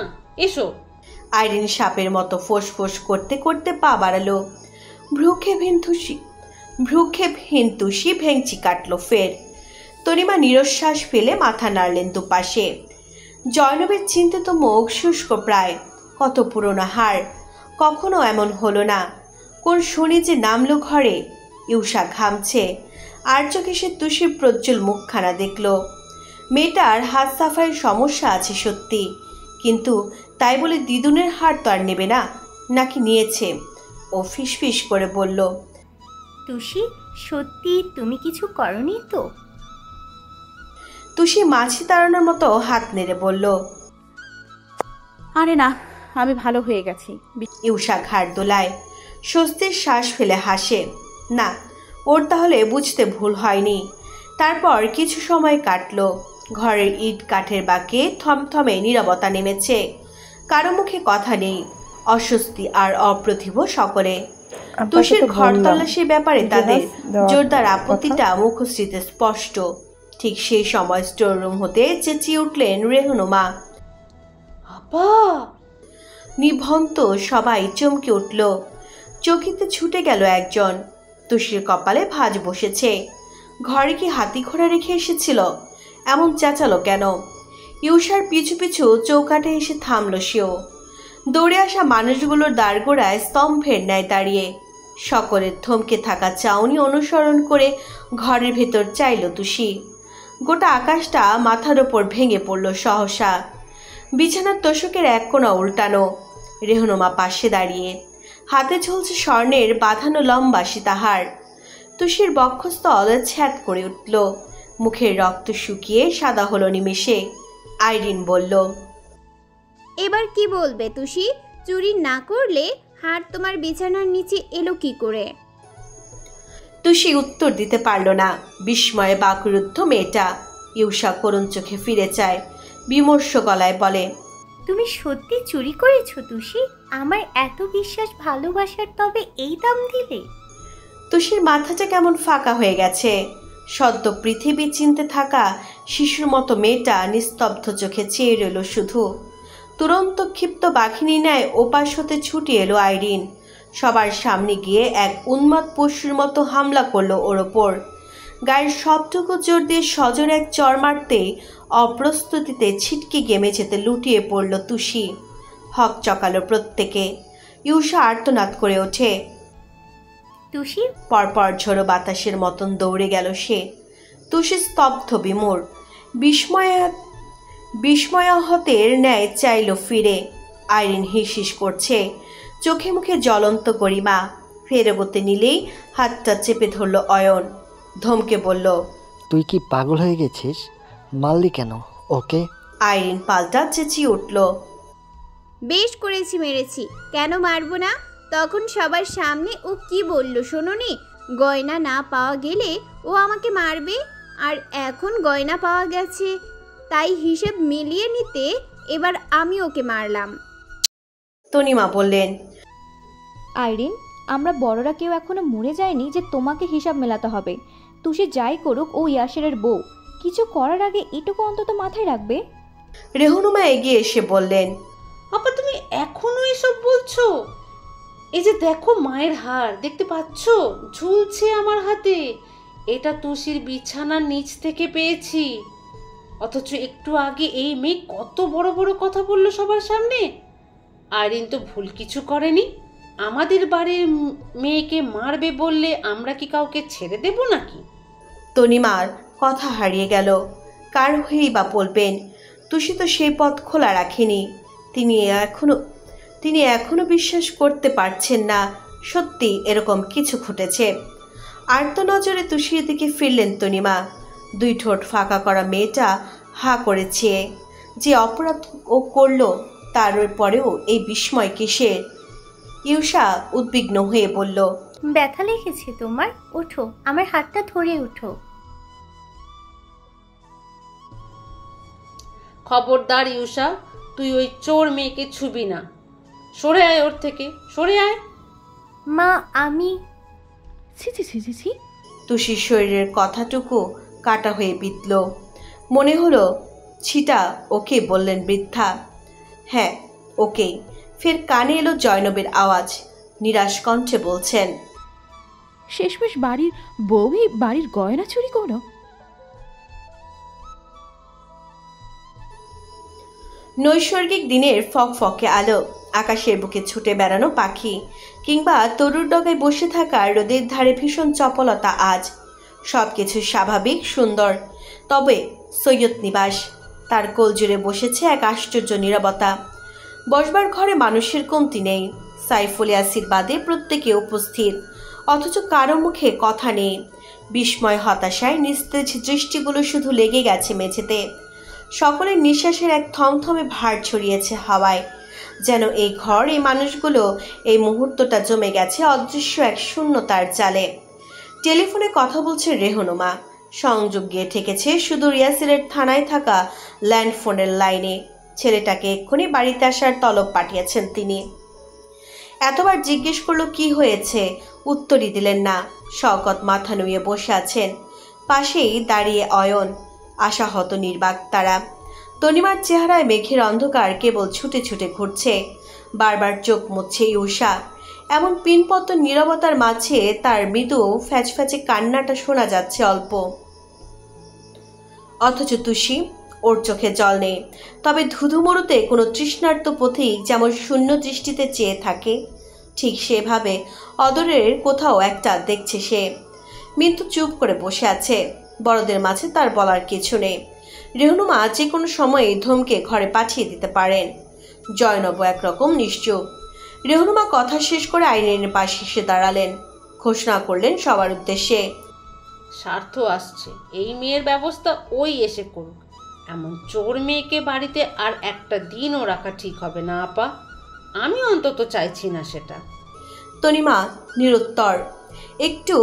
Speaker 5: এসো।
Speaker 2: আইরিন সাপের মতো ফোঁস করতে করতে পা বাড়ালো। ভ্রুক্ষেপহীন তুষি ভেঙচি কাটলো ফের। তনিমা নিরশ্বাস ফেলে মাথা নাড়লেন দুপাশে। জয়নবের চিন্তিত মুখ শুষ্ক প্রায়। কত পুরনো হার, কখনো এমন হলো না। কোন শনি যে নামলো ঘরে। ইউষা ঘামছে, আর চোখে সে তুষির প্রজ্জ্বল মুখখানা দেখল। মেয়েটার হাত সাফাইয়ের সমস্যা আছে সত্যি, কিন্তু তাই বলে দিদুনের হার তো আর নেবে না, নাকি নিয়েছে? ও ফিসফিস করে বলল,
Speaker 10: তুষি, সত্যি তুমি কিছু করনি তো?
Speaker 2: তুষি মাছি তাড়ানোর মতো হাত নেড়ে বলল,
Speaker 3: আরে না, আমি ভালো হয়ে গেছি।
Speaker 2: ইউষা ঘাড় দোলায়, স্বস্তির শ্বাস ফেলে হাসে। না, ওর তাহলে বুঝতে ভুল হয়নি। তারপর কিছু সময় কাটলো। ঘরের ইট কাঠের বাঁকে থমথমে নীরবতা নেমেছে। কারো মুখে কথা নেই, অস্বস্তি আর অপ্রতিভ সকলে। তুষির ঘর তল্লাশির ব্যাপারে তাদের জোরদার আপত্তিটা মুখশ্রীতে স্পষ্ট। ঠিক সেই সময় স্টোর রুম হতে চেঁচিয়ে উঠলেন রেহুনুমা।
Speaker 5: আপা!
Speaker 2: নিভন্ত সবাই চমকে উঠল। চকিতে ছুটে গেল একজন। তুষির কপালে ভাঁজ বসেছে। ঘরে কি হাতি ঘোড়া রেখে এসেছিল? এমন চেঁচালো কেন? ইউষার পিছু পিছু চৌকাঠে এসে থামল সেও। দৌড়ে আসা মানুষগুলোর দাঁড়গোড়ায় স্তম্ভের ন্যায় দাঁড়িয়ে সকলের থমকে থাকা চাউনি অনুসরণ করে ঘরের ভেতর চাইল তুষি। গোটা আকাশটা মাথার ওপর ভেঙে পড়ল সহসা। বিছানার তোষকের এক কোণা উল্টানো। রেহুনুমা পাশে দাঁড়িয়ে, হাতে ঝুলছে স্বর্ণের বাঁধানো লম্বা সীতাহার। তুষির বক্ষস্থল ছ্যাদ করে উঠল। মুখের রক্ত শুকিয়ে সাদা হলো নিমেষে। আইরিন বলল,
Speaker 1: এবার কি বলবে তুষি? চুরি না করলে হার তোমার বিছানার নিচে এলো কি করে?
Speaker 2: তুষি উত্তর দিতে পারল না। বিস্ময়ে বাকরুদ্ধ মেয়েটা। ইউষা করুণ চোখে ফিরে চায়, বিমর্ষ গলায় বলে,
Speaker 10: তুমি সত্যি চুরি করেছো তুষি? আমার এত বিশ্বাস ভালোবাসার, তবে এই দাম দিলে?
Speaker 2: তুষির মাথাটা কেমন ফাঁকা হয়ে গেছে। সদ্য পৃথিবী চিনতে থাকা শিশুর মতো মেয়েটা নিস্তব্ধ চোখে চেয়ে রইল শুধু। তুরন্ত ক্ষিপ্ত বাঘিনী ন্যায় ওপাশ হতে ছুটে এলো আইরিন। সবার সামনে গিয়ে এক উন্মাদ পশুর মতো হামলা করলো ওর ওপর। গায়ের সবটুকু জোর দিয়ে সজোর এক চর মারতে অপ্রস্তুতিতে ছিটকে গিয়ে মেঝেতে লুটিয়ে পড়ল তুষি। হক চকালো প্রত্যেকে। ইউষা আর্তনাদ করে ওঠে।
Speaker 10: তুষি!
Speaker 2: পরপর ঝোড়ো বাতাসের মতন দৌড়ে গেল সে। তুষি স্তব্ধ বিমূর, বিস্ময়াহতের ন্যায় চাইল ফিরে। আইরিন হিস করছে, চোখে মুখে জ্বলন্ত গরিমা। ফের এগোতে নিলেই হাতটা চেপে ধরল অয়ন। ধমকে বলল,
Speaker 9: তুই কি পাগল হয়ে গেছিস? মারলি কেন ওকে?
Speaker 2: আইরিন পাল্টা চেঁচিয়ে উঠল,
Speaker 1: বেশ করেছি, মেরেছি। কেন মারবো না? তখন সবার সামনে ও কি বলল শোনোনি? গয়না না পাওয়া গেলে ও আমাকে মারবে। আর এখন গয়না পাওয়া গেছে, তাই হিসেব মিলিয়ে নিতে এবার আমি ওকে মারলাম।
Speaker 2: তনিমা বললেন,
Speaker 4: আইরিন, আমরা বড়রা কেউ এখনো মরে যায়নি যে তোমাকে হিসাব মেলাতে হবে। তুষি যাই করুক, ও ইয়াসেরের বউ। কিছু করার আগে এটুকু অন্তত মাথায় রাখবে।
Speaker 2: রেহনুমা এগিয়ে এসে বললেন,
Speaker 5: আপা তুমি এখনো এসব বলছো? এই যে দেখো মায়ের হার, দেখতে পাচ্ছ ঝুলছে আমার হাতে। এটা তুষির বিছানার নিচ থেকে পেয়েছি। অথচ একটু আগে এই মেয়ে কত বড় বড় কথা বললো সবার সামনে। আইরিন তো ভুল কিছু করেনি। আমাদের বাড়ির মেয়েকে মারবে বললে আমরা কি কাউকে ছেড়ে দেব নাকি?
Speaker 2: তনিমার কথা হারিয়ে গেল। কার হয়েই বা বলবেন? তুষি তো সেই পথ খোলা রাখেনি। তিনি এখনো বিশ্বাস করতে পারছেন না সত্যি এরকম কিছু ঘটেছে। আর্ত নজরে তুষির দিকে ফিরলেন তনিমা। দুই ঠোঁট ফাঁকা করা মেয়েটা হা করেছে। যে অপরাধ ও করল তার পরেও এই বিস্ময় কিসের? ইউষা উদ্বিগ্ন হয়ে বলল,
Speaker 10: ব্যথা লেগেছে তোমার? ওঠো, আমার হাতটা ধরে ওঠো।
Speaker 5: খবরদার ইউষা, তুই ওই চোর মেয়েকে ছুবি না। সরে আয় ওর থেকে, সরে আয়।
Speaker 10: মা আমি
Speaker 7: ছি ছি ছি ছি ছি।
Speaker 2: তুষির শরীরের কথাটুকু কাটা হয়ে বিঁধল। মনে হলো ছিটা ওকে বললেন বৃদ্ধা। হ্যাঁ ওকেই। ফের কানে এলো জয়নবের আওয়াজ। নিরাশ কণ্ঠে বলছেন,
Speaker 7: শেষমেশ বাড়ির বউই বাড়ির গয়না চুরি করো?
Speaker 2: নৈসর্গিক দিনের ফকফকে আলো, আকাশের বুকে ছুটে বেড়ানো পাখি, কিংবা তরুর ডগায় বসে থাকা রোদের ধারে ভীষণ চপলতা, আজ সবকিছু স্বাভাবিক সুন্দর। তবে সৈয়দ নিবাস, তার কোল জুড়ে বসেছে এক আশ্চর্য নীরবতা। বসবার ঘরে মানুষের কমতি নেই। সাইফুল ইয়াসির বাদে প্রত্যেকে উপস্থিত, অথচ কারো মুখে কথা নেই। বিস্ময় হতাশায় নিস্তেজ দৃষ্টিগুলো শুধু লেগে গেছে মেঝেতে। সকলের নিঃশ্বাসের এক থমথমে ভার ছড়িয়েছে হাওয়ায়। যেন এই ঘর, এই মানুষগুলো, এই মুহূর্তটা জমে গেছে অদৃশ্য এক শূন্যতার জালে। টেলিফোনে কথা বলছে রেহনুমা। সংযোগ গিয়ে ঠেকেছে সুদূর ইয়াসিরের থানায় থাকা ল্যান্ডফোনের লাইনে। ছেলেটাকে এক্ষুনি বাড়িতে আসার তলব পাঠিয়েছেন তিনি। এতবার জিজ্ঞেস করলো কি হয়েছে, উত্তরই দিলেন না। শওকত মাথা নুয়ে বসে আছেন। পাশেই দাঁড়িয়ে অয়ন, আশাহত নির্বাক তারা। তনিমার চেহারায় মেঘের অন্ধকার কেবল ছুটে ছুটে ঘুরছে। বারবার চোখ মুছছে ইউষা। এমন পিনপত নীরবতার মাঝে তার মৃদু ফ্যাচফ্যাচে কান্নাটা শোনা যাচ্ছে অল্প। অথচ তুষি, ওর চোখে জল নেই। তবে ধুধুমরুতে কোনো তৃষ্ণার্ত পথিক যেমন শূন্য দৃষ্টিতে চেয়ে থাকে, ঠিক সেভাবে অদরের কোথাও একটা দেখছে সে। মিন্তু চুপ করে বসে আছে। বড়দের মাঝে তার বলার কিছু নেই। রেহনুমা যে কোনো সময়ে ধমকে ঘরে পাঠিয়ে দিতে পারেন। জয়নব একরকম নিশ্চুপ। রেহনুমা কথা শেষ করে আইনের পাশে এসে দাঁড়ালেন। ঘোষণা করলেন সবার উদ্দেশ্যে,
Speaker 5: স্বার্থ আসছে, এই মেয়ের ব্যবস্থা ওই এসে করুক। এমন চোর মেয়েকে বাড়িতে আর একটা দিনও রাখা ঠিক হবে না আপা। আমি অন্তত চাইছি না সেটা।
Speaker 2: তনিমা নিরুত্তর। একটু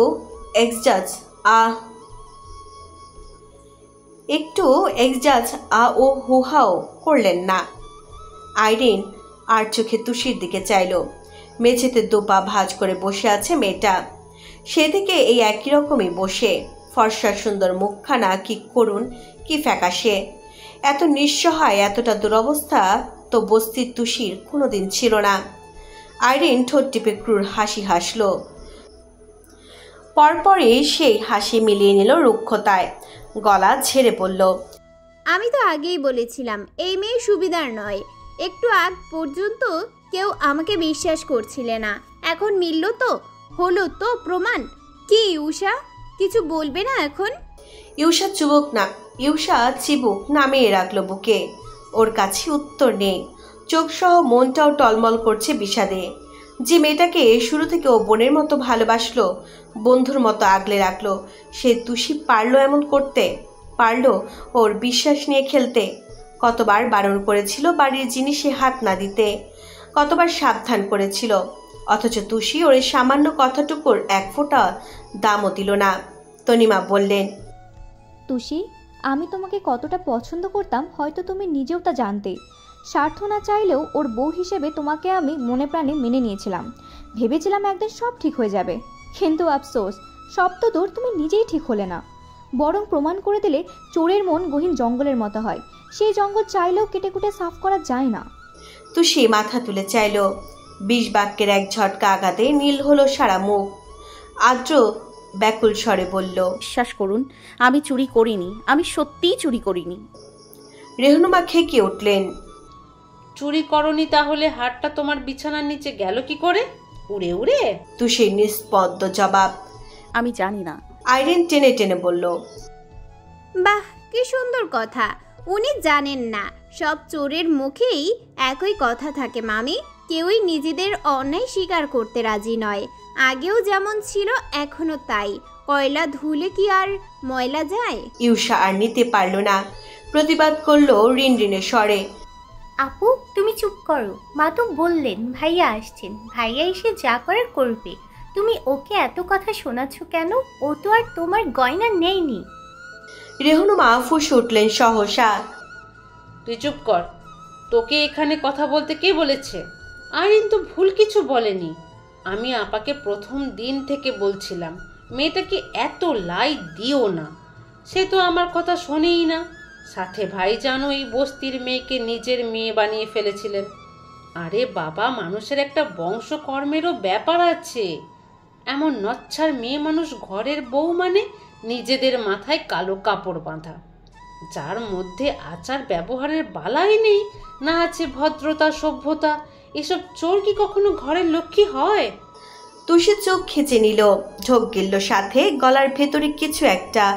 Speaker 2: এক্সজাজ ও হুহাও করলেন না। আইরিন আর চোখে তুষির দিকে চাইল। মেঝেতে দুপা ভাঁজ করে বসে আছে মেয়েটা। সেদিকে এই একই রকমই বসে। ফর্সা সুন্দর মুখখানা কি করুণ, কি ফ্যাকাশে। এত নিঃসহায়, এতটা দুরবস্থা তো বস্তির তুষির কোনোদিন ছিল না। আইরিন ঠোঁট টিপে ক্রূর হাসি হাসল। পরপরই সেই হাসি মিলিয়ে নিল রুক্ষতায়। গলা ঝেড়ে পড়ল,
Speaker 1: আমি তো আগেই বলেছিলাম এই মেয়ে সুবিধার নয়। একটু আগ পর্যন্ত কেউ আমাকে বিশ্বাস করছিলে না, এখন মিলল তো, হলো তো প্রমাণ। কি ইউষা, কিছু বলবে না এখন?
Speaker 2: ইউষা চিবুক নামিয়ে রাখলো বুকে। ওর কাছে উত্তর নেই। চোখ সহ মনটাও টলমল করছে বিষাদে। যে মেয়েটাকে শুরু থেকে ও বোনের মতো ভালোবাসলো, বন্ধুর মতো আগলে রাখলো, সে তুষি পারলো এমন করতে? পারলো ওর বিশ্বাস নিয়ে খেলতে? কতবার বারণ করেছিল বাড়ির জিনিসে হাত না দিতে, কতবার সাবধান করেছিল, অথচ তুষি ওর এই সামান্য কথাটুকুর এক ফোঁটা দামও দিল না। তনিমা বললেন,
Speaker 4: তুষি, আমি তোমাকে কতটা পছন্দ করতাম হয়তো তুমি নিজেও তা জানতে। স্বার্থ না চাইলেও ওর বউ হিসেবে তোমাকে আমি মনে প্রাণে মেনে নিয়েছিলাম। ভেবেছিলাম একদিন সব ঠিক হয়ে যাবে, কিন্তু আফসোস, সব তো দূর, তুমি নিজেই ঠিক হলে না, বরং প্রমাণ করে দিলে চোরের মন গহীন জঙ্গলের মতো হয়। সেই জঙ্গল চাইলেও কেটে কুটে সাফ করা যায় না।
Speaker 2: তুষি মাথা তুলে চাইল। 20 বাক্যের এক ঝটকা আঘাতে নীল হলো সারা মুখ। আদ্র ব্যাকুল স্বরে বলল,
Speaker 3: বিশ্বাস করুন, আমি চুরি করিনি, আমি সত্যিই চুরি করিনি।
Speaker 2: রেহনুমা খেকিয়ে উঠলেন,
Speaker 5: চুরি করনি তাহলে হারটা তোমার বিছানার নিচে গেল কি করে? উড়ে উড়ে?
Speaker 2: তুষির নিস্পন্দ জবাব।
Speaker 3: আমি জানি না।
Speaker 2: আইরিন টেনে টেনে বলল,
Speaker 1: বাহ, কি সুন্দর কথা। উনি জানেন না, সব চোরের মুখেই একই কথা থাকে মামি। কেউই নিজেদের অন্যায় স্বীকার করতে রাজি নয়। আগেও যেমন ছিল এখনো তাই। কয়লা ধুলে কি আর ময়লা যায়?
Speaker 2: ইউষা আর নিতে পারল না, প্রতিবাদ করলো রিনরিনের স্বরে,
Speaker 10: আপু তুমি চুপ করো, মা তো বললেন ভাইয়া আসছেন, ভাইয়া এসে যা করার করবে। তুমি ওকে এত কথা শোনাচ্ছ কেন? ও তো আর তোমার গয়না নেয়নি।
Speaker 2: রেহনুমা ফুঁসে উঠলেন সহসা,
Speaker 5: তুই চুপ কর। তোকে এখানে কথা বলতে কে বলেছে? আইরিন তো ভুল কিছু বলেনি। আমি আপাকে প্রথম দিন থেকে বলছিলাম মেয়েটাকে এত লাই দিও না। সে তো আমার কথা শোনেই না। সাথে ভাইজান এই বস্তির মেয়েকে নিজের মেয়ে বানিয়ে ফেলেছিলেন। আরে বাবা, মানুষের একটা বংশকর্মেরও ব্যাপার আছে। এমন নচ্ছার মেয়ে মানুষ ঘরের বউ মানে নিজেদের মাথায় কালো কাপড় বাঁধা, যার মধ্যে আচার ব্যবহারের বালাই নেই, না আছে ভদ্রতা সভ্যতা। এসব চোর কি কখনো ঘরের লক্ষ্মী হয়?
Speaker 2: তুষি চোখ খেঁচে নিল, ঢোক গিলল সাথে গলার ভেতরে কিছু একটা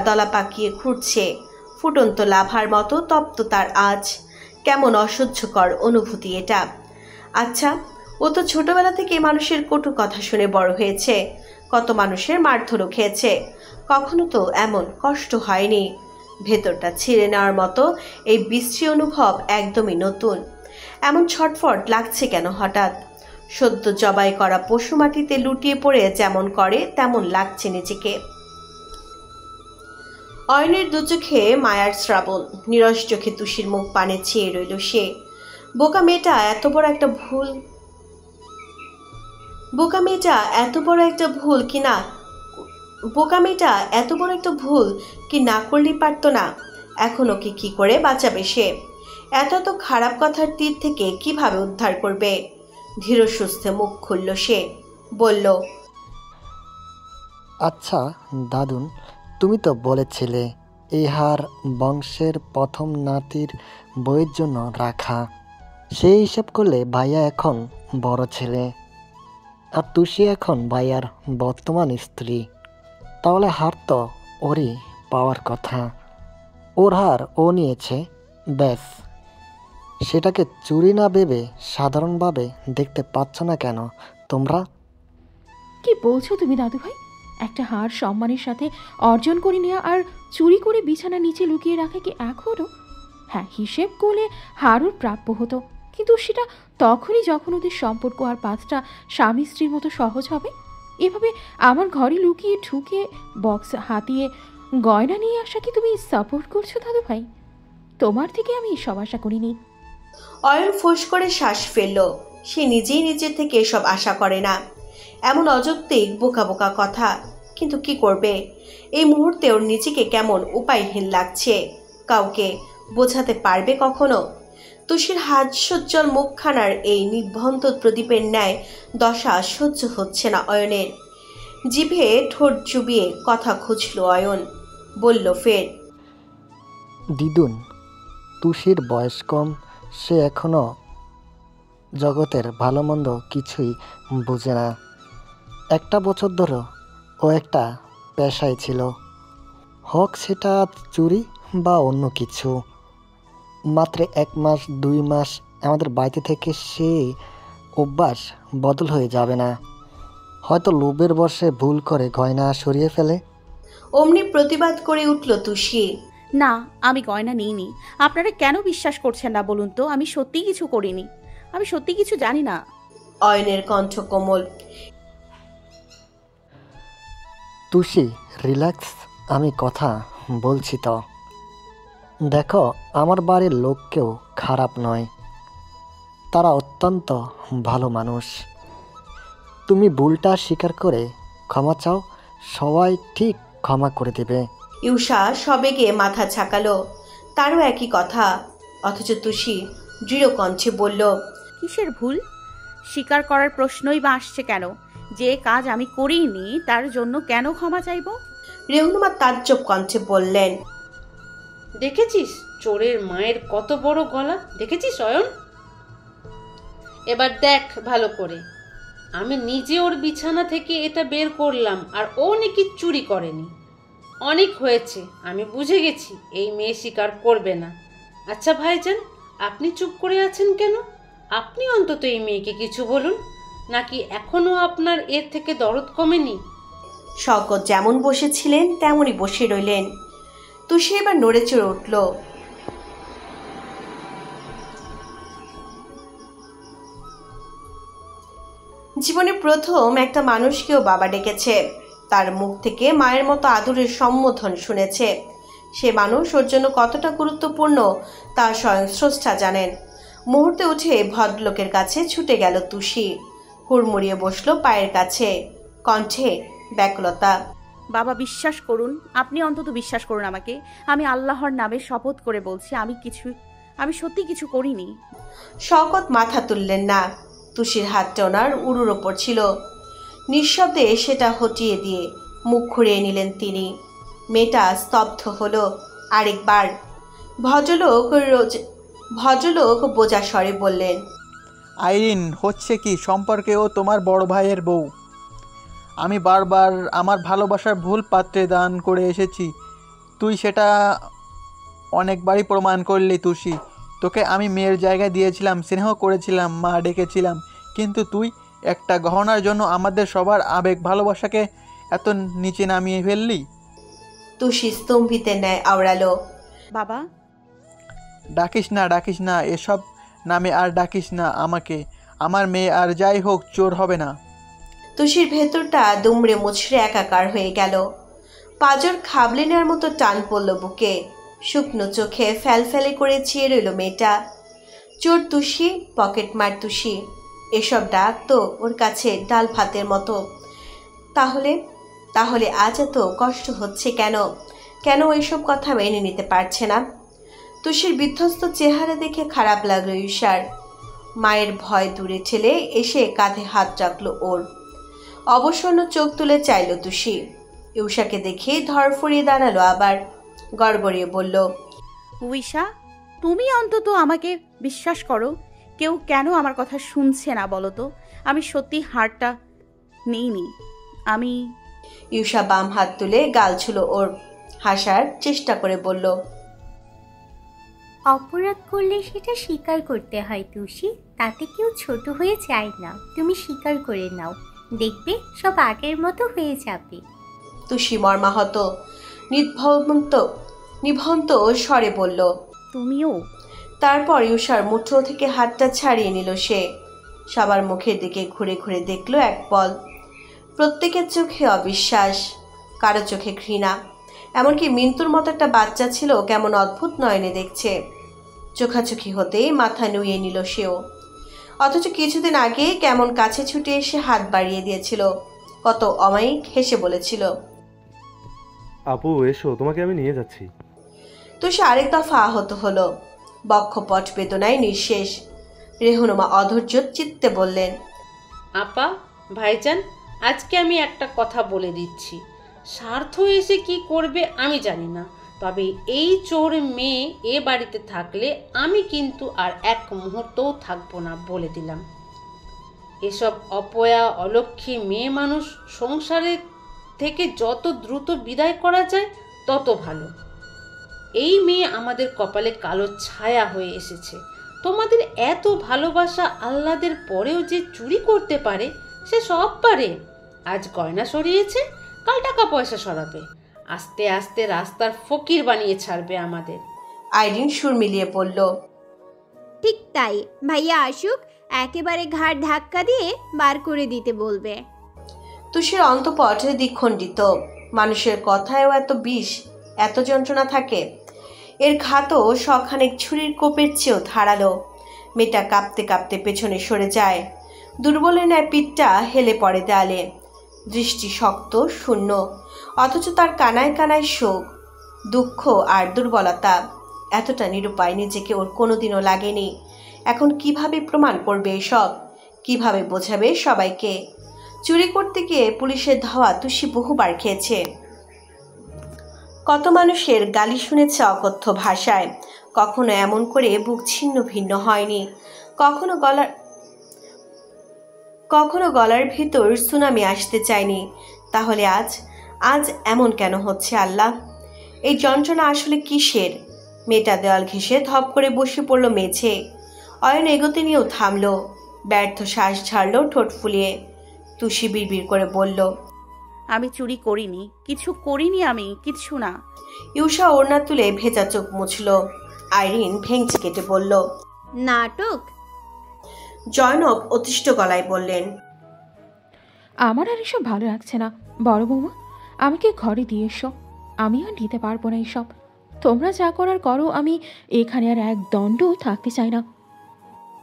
Speaker 2: দলা পাকিয়ে ঘুরছে। ফুটন্ত লাভার মতো তপ্ত তার আজ। কেমন অসহ্যকর অনুভূতি এটা। আচ্ছা, ও তো ছোটবেলা থেকে মানুষের কটু কথা শুনে বড় হয়েছে, কত মানুষের মারধরও খেয়েছে, কখনো তো এমন কষ্ট হয়নি। ভেতরটা ছিঁড়ে নেওয়ার মতো এই বিশ্রী অনুভব একদমই নতুন। এমন ছটফট লাগছে কেন হঠাৎ? সদ্য জবাই করা পশু মাটিতে লুটিয়ে পড়ে যেমন করে তেমন লাগছে নিজেকে। অয়নের দু চোখে মায়ার শ্রাবণ, নিরস চোখে তুষির মুখ পানে চেয়ে রইল সে। বোকা মেয়েটা এত বড় একটা ভুল কি না করলেই পারতো না? এখন ওকে কি করে বাঁচাবে সে? এত খারাপ কথার তীর থেকে কিভাবে উদ্ধার করবে? ধীর সুস্থে মুখ খুলল সে, বলল,
Speaker 9: আচ্ছা দাদুন, তুমি তো বলেছিলে এই হার বংশের প্রথম নাতির বইয়ের জন্য রাখা। সেই হিসাব করলে ভাইয়া এখন বড় ছেলে, আর তুষি এখন ভাইয়ার বর্তমান স্ত্রী। তাহলে হার তো ওরই পাওয়ার কথা। ওর হার ও নিয়েছে, ব্যাস। সেটাকে চুরি না ভেবে সাধারণভাবে দেখতে পাচ্ছ না কেন তোমরা?
Speaker 7: কি বলছো তুমি দাদু ভাই? একটা হার সম্মানের সাথে অর্জন করে নেওয়া আর চুরি করে বিছানার নিচে লুকিয়ে রাখা কি এখনও? হ্যাঁ, হিসেব করলে হারও প্রাপ্য হতো, কিন্তু সেটা তখনই যখন ওদের সম্পর্ক আর পাঁচটা স্বামী স্ত্রীর মতো সহজ হবে। এভাবে আমার ঘরে লুকিয়ে ঢুকে বক্স হাতিয়ে গয়না নিয়ে আসা কি তুমি সাপোর্ট করছো দাদু ভাই? তোমার থেকে আমি এসব আশা করিনি।
Speaker 2: অয়ন ফোঁস করে শ্বাস ফেলল। সে নিজেই নিজের থেকে এসব আশা করে না। এমন অযৌক্তিক বোকা বোকা কথা, কিন্তু কি করবে? এই মুহূর্তে ওর নিজেকে কেমন উপায়হীন লাগছে। কাউকে বোঝাতে পারবে কখনো? তুষির হাস্যোজ্জ্বল মুখখানার এই নির্ভন্ত প্রদীপের ন্যায় দশা সহ্য হচ্ছে না অয়নের। জিভে ঠোঁট চুবিয়ে কথা খুঁজল অয়ন, বলল ফের,
Speaker 9: দিদুন, তুষির বয়স কম, সে এখনো জগতের ভালো মন্দ কিছুই বুঝে না। একটা বছর ধরে ও একটা পেশায় ছিল, হোক সেটা চুরি বা অন্য কিছু। মাত্র 1 মাস 2 মাস আমাদের বাড়িতে থেকে সেই অভ্যাস বদল হয়ে যাবে না। হয়তো লোভের বশে ভুল করে গয়না সরিয়ে ফেলে।
Speaker 2: অমনি প্রতিবাদ করে উঠল তুষি,
Speaker 3: না, আমি গয়না নিইনি। আপনারা কেন বিশ্বাস করছেন না বলুন তো? আমি সত্যি কিছু করিনি, আমি সত্যি কিছু জানি না।
Speaker 2: অয়নের কণ্ঠ কোমল।
Speaker 9: তুষি, রিল্যাক্স, আমি কথা বলছি তো। দেখো, আমার বাড়ির লোক কেউ খারাপ নয়, তারা অত্যন্ত ভালো মানুষ। তুমি ভুলটা স্বীকার করে ক্ষমা চাও, সবাই ঠিক ক্ষমা করে দেবে।
Speaker 2: ইউষা সবেগে মাথা ঝাঁকালো, তারও একই কথা। অথচ তুষি দৃঢ় কণ্ঠে বলল,
Speaker 3: কিসের ভুল? স্বীকার করার প্রশ্নই বা আসছে কেন? যে কাজ আমি করিনি তার জন্য কেন ক্ষমা চাইব?
Speaker 2: রেহুনুমা তাজ্জব কণ্ঠে বললেন,
Speaker 5: দেখেছিস চোরের মায়ের কত বড় গলা? দেখেছিস অয়ন? এবার দেখ ভালো করে, আমি নিজে ওর বিছানা থেকে এটা বের করলাম আর ও নাকি চুরি করেনি। অনেক হয়েছে, আমি বুঝে গেছি এই মেয়ে স্বীকার করবে না। আচ্ছা ভাইজান, আপনি চুপ করে আছেন কেন? আপনি অন্তত এই মেয়েকে কিছু বলুন, নাকি এখনো আপনার এর থেকে দরদ কমেনি?
Speaker 2: শওকত যেমন বসেছিলেন তেমনই বসে রইলেন। তুষি এবার নড়ে চড়ে উঠল। জীবনে প্রথম একটা মানুষকেও বাবা ডেকেছে, তার মুখ থেকে মায়ের মতো আদরের সম্বোধন শুনেছে। সে মানুষ ওর জন্য কতটা গুরুত্বপূর্ণ তা স্বয়ং স্রষ্টা জানেন। মুহূর্তে উঠে ভদ্রলোকের কাছে ছুটে গেল তুষি, হুড়মুড়িয়ে বসলো পায়ের কাছে, কণ্ঠে ব্যাকুলতা।
Speaker 3: বাবা, বিশ্বাস করুন, আপনি অন্তত বিশ্বাস করুন আমাকে। আমি আল্লাহর নামে শপথ করে বলছি, আমি সত্যি কিছু করিনি।
Speaker 2: শওকত মাথা তুললেন না। তুষির হাতটা ওনার উরুর ওপর ছিল। নিঃশব্দে সেটা হটিয়ে দিয়ে মুখ ঘুরিয়ে নিলেন তিনি। মেয়েটা স্তব্ধ হলো। আরেকবার ভদ্রলোক বোঝা স্বরে বললেন,
Speaker 8: আইরিন, হচ্ছে কি? সম্পর্কে ও তোমার বড় ভাইয়ের বউ। আমি বারবার আমার ভালোবাসার ভুল পাত্রে দান করে এসেছি, তুই সেটা অনেকবারই প্রমাণ করলি। তুষি, তোকে আমি মেয়ের জায়গায় দিয়েছিলাম, স্নেহ করেছিলাম, মা ডেকেছিলাম, কিন্তু তুই একটা গহনার জন্য আমাদের সবার আবেগ ভালোবাসাকে এত নিচে নামিয়ে ফেললি।
Speaker 2: তুষি স্তম্ভিতে ন্যায় আওড়ালো।
Speaker 3: বাবা,
Speaker 8: ডাকিস না, এসব নামে আর ডাকিস না আমাকে। আমার মেয়ে আর যাই হোক চোর হবে না।
Speaker 2: তুষির ভেতরটা দুমড়ে মুচড়ে একাকার হয়ে গেল। পাজর খাবলে নেওয়ার মতো টান পড়ল বুকে। শুকনো চোখে ফ্যালফ্যালে করে চেয়ে রইল মেয়েটা। চোর তুষি, পকেট মার তুষি, এসব ডাক তো ওর কাছে ডাল ভাতের মতো। তাহলে আজ এত কষ্ট হচ্ছে কেন? কেন এসব কথা মেনে নিতে পারছে না? তুষির বিধ্বস্ত চেহারা দেখে খারাপ লাগলো ঈশার। মায়ের ভয় দূরে ঠেলে এসে কাঁধে হাত রাখলো ওর। অবসন্ন চোখ তুলে চাইল তুষি। ঈশাকে দেখে ধরফড়িয়ে দাঁড়ালো, আবার গড়গড়িয়ে বলল,
Speaker 3: উইশা, তুমি অন্তত আমাকে বিশ্বাস করো। কেউ কেন আমার কথা শুনছে না বলো তো? আমি সত্যি হারটা নেইনি। আমি
Speaker 2: ঈশা বাম হাত তুলে গাল ছুলো ওর। হাসার চেষ্টা করে বলল,
Speaker 10: অপরাধ করলে সেটা স্বীকার করতে হয় তুষি, তাতে কেউ ছোট হয়ে যায় না। তুমি স্বীকার করে নাও, দেখবে সব আগের মতো হয়ে যাবে।
Speaker 2: তুষি মর্মাহত নিভন্ত স্বরে বলল,
Speaker 3: তুমিও?
Speaker 2: তারপর ঈশার মুঠো থেকে হাতটা ছাড়িয়ে নিল সে। সবার মুখের দিকে ঘুরে ঘুরে দেখলো এক পল। প্রত্যেকের চোখে অবিশ্বাস, কারো চোখে ঘৃণা। এমনকি মিন্তুর মতো একটা বাচ্চা ছিল কেমন অদ্ভুত নয়নে দেখছে। চোখাচোখি হতেই মাথা নুয়ে নিল সেও। অথচ কিছুদিন আগে কেমন কাছে ছুটে এসে হাত বাড়িয়ে দিয়েছিল, কত অমায়িক হেসে বলেছিল,
Speaker 11: আপু এসো, তোমাকে আমি নিয়ে যাচ্ছি।
Speaker 2: তো সে আরেক দফা আহত হলো। বক্ষপট বেদনায় নিঃশেষ। রেহুনুমা অধৈর্য চিত্তে বললেন,
Speaker 5: আপা, ভাইজান, আজকে আমি একটা কথা বলে দিচ্ছি। স্বার্থ এসে কি করবে আমি জানি না, তবে এই চোর মেয়ে এ বাড়িতে থাকলে আমি কিন্তু আর এক মুহূর্তও থাকবো না, বলে দিলাম। এসব অপয়া অলক্ষী মেয়ে মানুষ সংসারের থেকে যত দ্রুত বিদায় করা যায় তত ভালো। এই মেয়ে আমাদের কপালে কালো ছায়া হয়ে এসেছে। তোমাদের এত ভালোবাসা আহ্লাদের পরেও যে চুরি করতে পারে, সে সব পারে। আজ গয়না সরিয়েছে, কাল টাকা পয়সা সরাবে। আস্তে আস্তে রাস্তার ফকির বানিয়ে ছাড়বে আমাদের।
Speaker 2: আইরিন সুর মিলিয়ে বলল।
Speaker 1: ঠিক তাই, ভাইয়া আসুক, একেবারে ঘাড় ধাক্কা দিয়ে বার করে দিতে বলবে।
Speaker 2: তুষির অন্তঃপট দ্বিখণ্ডিত। মানুষের কথায়ও এত বিষ, এত যন্ত্রণা থাকে। এর ঘাতও শখানেক ছুরির কোপের চেয়েও ধারালো। মেয়েটা কাঁপতে কাঁপতে পেছনে সরে যায়। দুর্বলের ন্যায় পিঠটা হেলে পড়ে দেয়ালে। দৃষ্টি শক্ত, শূন্য, অথচ তার কানায় কানায় শোক, দুঃখ আর দুর্বলতা। এতটা নিরুপায় নিজেকে ওর কোনোদিনও লাগেনি। এখন কিভাবে প্রমাণ করবে এসব? কিভাবে বোঝাবে সবাইকে? চুরি করতে গিয়ে পুলিশের ধাওয়া তুষি বহুবার খেয়েছে। কত মানুষের গালি শুনেছে অকথ্য ভাষায়। কখনো এমন করে বুক ছিন্ন ভিন্ন হয়নি। কখনো গলার ভিতর সুনামি আসতে চায়নি। তাহলে আজ এমন কেন হচ্ছে আল্লাহ? এই যন্ত্রণা আসলে কিসের? মেয়েটা দেওয়াল ঘেঁষে ধপ করে বসে পড়ল মেঝে। অয়ন এগোতে নিয়েও থামল। ব্যর্থ শ্বাস ঝাড়ল ঠোঁট ফুলিয়ে। তুষি বিড়বিড় করে বলল,
Speaker 3: আমি চুরি করিনি, কিছু করিনি, আমি কিচ্ছু না।
Speaker 2: ইউষা ওড়না তুলে ভেজা চোখ মুছল। আইরিন ভেঙচি কেটে বলল,
Speaker 1: নাটক।
Speaker 2: জয়নব অতিষ্ঠ গলায় বললেন,
Speaker 7: আমার আর এসব ভালো লাগছে না। বড় বৌমা, আমাকে ঘরে দিয়ে এসো, আমি আর নিতে পারবো না এসব। তোমরা যা করার করো, আমি এখানে আর এক দণ্ডও থাকতে চাই না।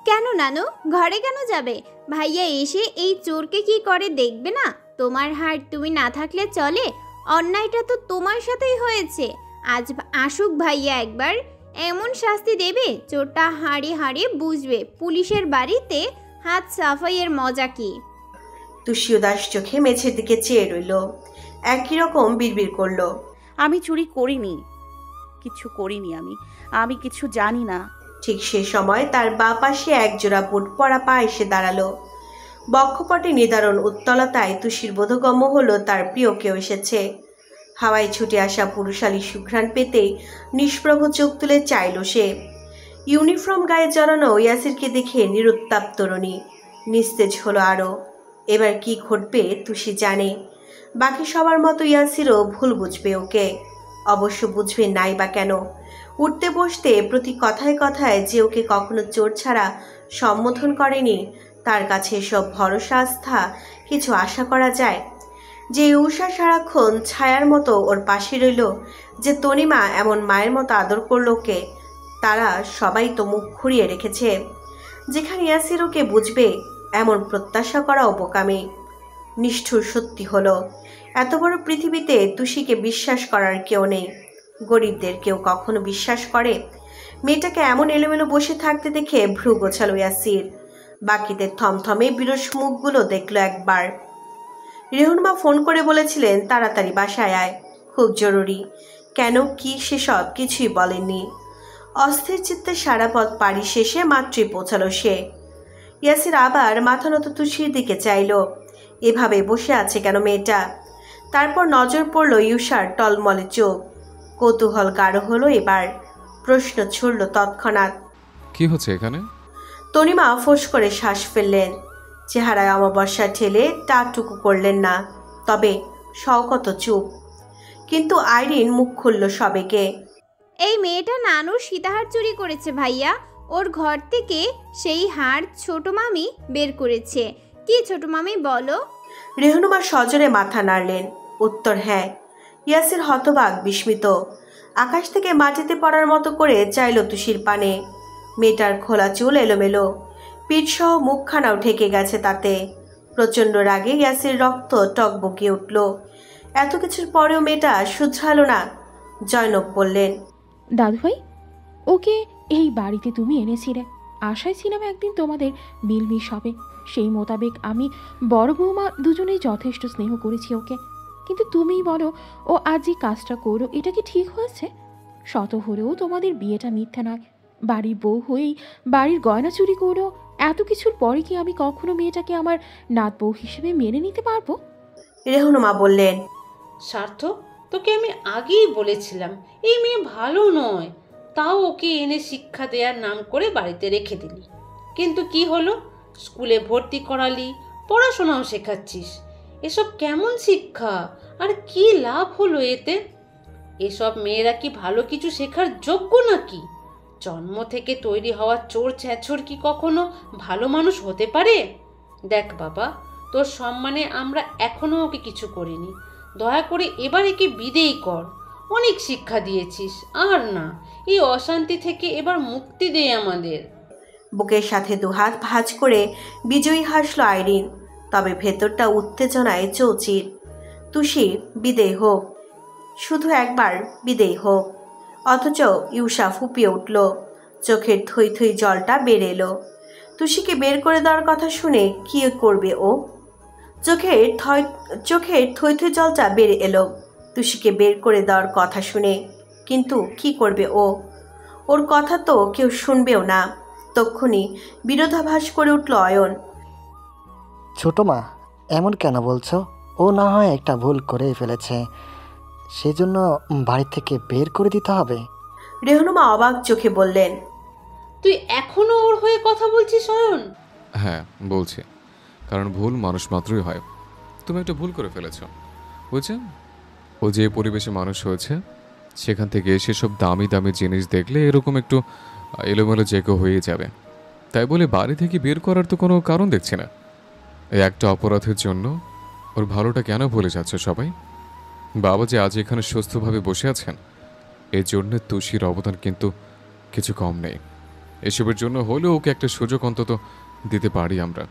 Speaker 1: কেন নানু, ঘরে কেন যাবে? ভাইয়া এসে এই চোরকে কি করে দেখবে না? তোমার হার তুমি না থাকলে চলে? অন্যায়টা তো তোমার সাথেই হয়েছে। আজ আসুক ভাইয়া একবার, এমন শাস্তি দেবে চোরটা হাড়ে হাড়ে বুঝবে পুলিশের বাড়িতে হাত সাফাইয়ের মজা কি।
Speaker 2: তুষি উদাস চোখে মেঝের দিকে চেয়ে রইল। একই রকম বিড়বিড় করল,
Speaker 3: আমি চুরি করিনি, কিছু করিনি, আমি কিছু জানি না।
Speaker 2: ঠিক সে সময় তার বাঁ পাশে একজোড়া বুট পরা পা এসে দাঁড়ালো। বক্ষপটে নিদারুণ উত্তলতায় তুষির বোধগম্য হলো তার প্রিয় কেউ এসেছে। হাওয়ায় ছুটে আসা পুরুষালী সুঘ্রাণ পেতেই নিষ্প্রভ চোখ তুলে চাইল সে। ইউনিফর্ম গায়ে জড়ানো ইয়াসিরকে দেখে নিরুত্তাপ তরুণী নিস্তেজ হলো আরও। এবার কি ঘটবে তুষি জানে। বাকি সবার মতো ইয়াসিরও ভুল বুঝবে ওকে। অবশ্য বুঝবে নাই বা কেন। উঠতে বসতে প্রতি কথায় কথায় যে ওকে কখনো চোর ছাড়া সম্বোধন করেনি, তার কাছে এসব ভরসা আস্থা কিছু আশা করা যায়? যে উষা সারাক্ষণ ছায়ার মতো ওর পাশে রইল, যে তনিমা এমন মায়ের মতো আদর করল ওকে, তারা সবাই তো মুখ ঘুরিয়ে রেখেছে। যেখানে ইয়াসির ওকে বুঝবে, এমন প্রত্যাশা করা বোকামি। নিষ্ঠুর সত্যি হলো, এত বড় পৃথিবীতে তুষিকে বিশ্বাস করার কেউ নেই। গরিবদের কেউ কখনো বিশ্বাস করে? মেয়েটাকে এমন এলোমেলো বসে থাকতে দেখে ভ্রু গোছালো ইয়াসির। বাকিদের থমথমে বিরস মুখগুলো দেখলো একবার। রেহনুমা ফোন করে বলেছিলেন তাড়াতাড়ি বাসায় আয়, খুব জরুরি। কেন কি সেসব কিছুই বলেননি। অস্থির চিত্তে সারা পথ পাড়ি শেষে মাত্রই পৌঁছালো সে। ইয়াসির আবার মাথা নত তুষির দিকে চাইল। এভাবে বসে আছে কেন মেয়েটা? তারপর নজর পড়ল ইউষার টলমলে চোখ। কৌতূহল গাঢ় হলো এবার। প্রশ্ন ছুড়ল তৎক্ষণাৎ,
Speaker 6: কি হচ্ছে এখানে?
Speaker 2: তনিমা ফোঁস করে শ্বাস ফেললেন। চেহারায় অমাবস্যা ঠেলে টাটুকু করলেন না, তবে শওকত চুপ। কিন্তু আইরিন মুখ খুলল সবেগে।
Speaker 1: এই মেয়েটা নানুর সীতাহার চুরি করেছে ভাইয়া। ওর ঘর থেকে সেই হার ছোট মামি বের করেছে। কি ছোট মামি বলো?
Speaker 2: রেহনুমা সজোরে মাথা নাড়লেন। উত্তর হ্যাঁ। ইয়াসির হতবাক, বিস্মিত। আকাশ থেকে মাটিতে পড়ার মতো করে চাইল তুষির পানে। মেয়েটার খোলা চুল এলোমেলো, পিঠসহ মুখখানাও ঢেকে গেছে তাতে। প্রচণ্ড রাগে ইয়াসির রক্ত টকবকিয়ে উঠল। এত কিছুর পরেও মেয়েটা শুধরালো না। জয়নব বললেন,
Speaker 7: দাদুভাই, ওকে এই বাড়িতে তুমি এনেছিলে। আশায় ছিলাম একদিন তোমাদের মিলমিশ হবে। সেই মোতাবেক আমি বড় বৌমা দুজনেই যথেষ্ট স্নেহ করেছি ওকে। কিন্তু তুমিই বলো, ও আজ যে কাজটা করো, এটা কি ঠিক হয়েছে? শত হলেও তোমাদের বিয়েটা মিথ্যা নয়। বাড়ির বউ হয়েই বাড়ির গয়না চুরি করো। এত কিছুর পরে কি আমি কখনো মেয়েটাকে আমার নাত বউ হিসেবে মেনে নিতে পারবো?
Speaker 2: রেহনুমা বললেন,
Speaker 5: স্বার্থ, তোকে আমি আগেই বলেছিলাম এই মেয়ে ভালো নয়, তাও ওকে এনে শিক্ষা দেওয়ার নাম করে বাড়িতে রেখে দিলি। কিন্তু কি হলো? স্কুলে ভর্তি করালি, পড়াশোনাও শেখাচ্ছিস। এসব কেমন শিক্ষা? আর কি লাভ হলো এতে? এসব মেয়েরা কি ভালো কিছু শেখার যোগ্য নাকি? জন্ম থেকে তৈরি হওয়া চোর ছ্যাঁচড় কি কখনো ভালো মানুষ হতে পারে? দেখ বাবা, তোর সম্মানে আমরা এখনো ওকে কিছু করিনি। দয়া করে এবার একে বিদেয় কর। অনেক শিক্ষা দিয়েছিস, আর না, এই অশান্তি থেকে এবার মুক্তি দে আমাদের।
Speaker 2: বুকের সাথে দুহাত ভাঁজ করে বিজয়ী হাসল আইরিন, তবে ভেতরটা উত্তেজনায় চৌচির। তুষি বিদেয় হোক, শুধু একবার বিদেয় হোক। অথচ ইউসা ফুপিয়ে উঠল, চোখের থই থই জলটা বের এলো। তুষিকে বের করে দেওয়ার কথা শুনে কি করবে ও? চোখের থই থই জলটা বের এলো তুষিকে বের করে দেওয়ার কথা শুনে, কিন্তু কি করবে ও? ওর কথা তো কেউ শুনবেও না। তক্ষুনি বিরোধাভাস করে উঠল অয়ন।
Speaker 9: ছোট মা, এমন কেন বলছো? ও না হয় একটা ভুল করেই ফেলেছে, সেজন্য বাড়ি থেকে বের করে দিতে হবে?
Speaker 2: রেহনুমা অবাক চোখে বললেন,
Speaker 5: তুই এখনো ওর হয়ে কথা বলছিস অয়ন?
Speaker 6: হ্যাঁ বলছি, কারণ ভুল মানুষ মাত্রই হয়। তুমি একটা ভুল করে ফেলেছ। বুঝছেন, ও যে পরিবেশে মানুষ হয়েছে সেখান থেকে সেসব দামি দামি জিনিস দেখলে এরকম একটু এলোমেলো জেগো হয়ে যাবে। তাই বলে বাড়ি থেকে বের করার তো কোনো কারণ দেখছি না। এই একটা অপরাধের জন্য ওর ভালোটা কেন ভুলে যাচ্ছে সবাই? বাবা যে আজ এখানে সুস্থভাবে বসে আছেন, এর জন্য তুষির অবদান কিন্তু কিছু কম নেই। এসবের জন্য হলেও ওকে একটা সুযোগ অন্তত দিতে পারি আমরা।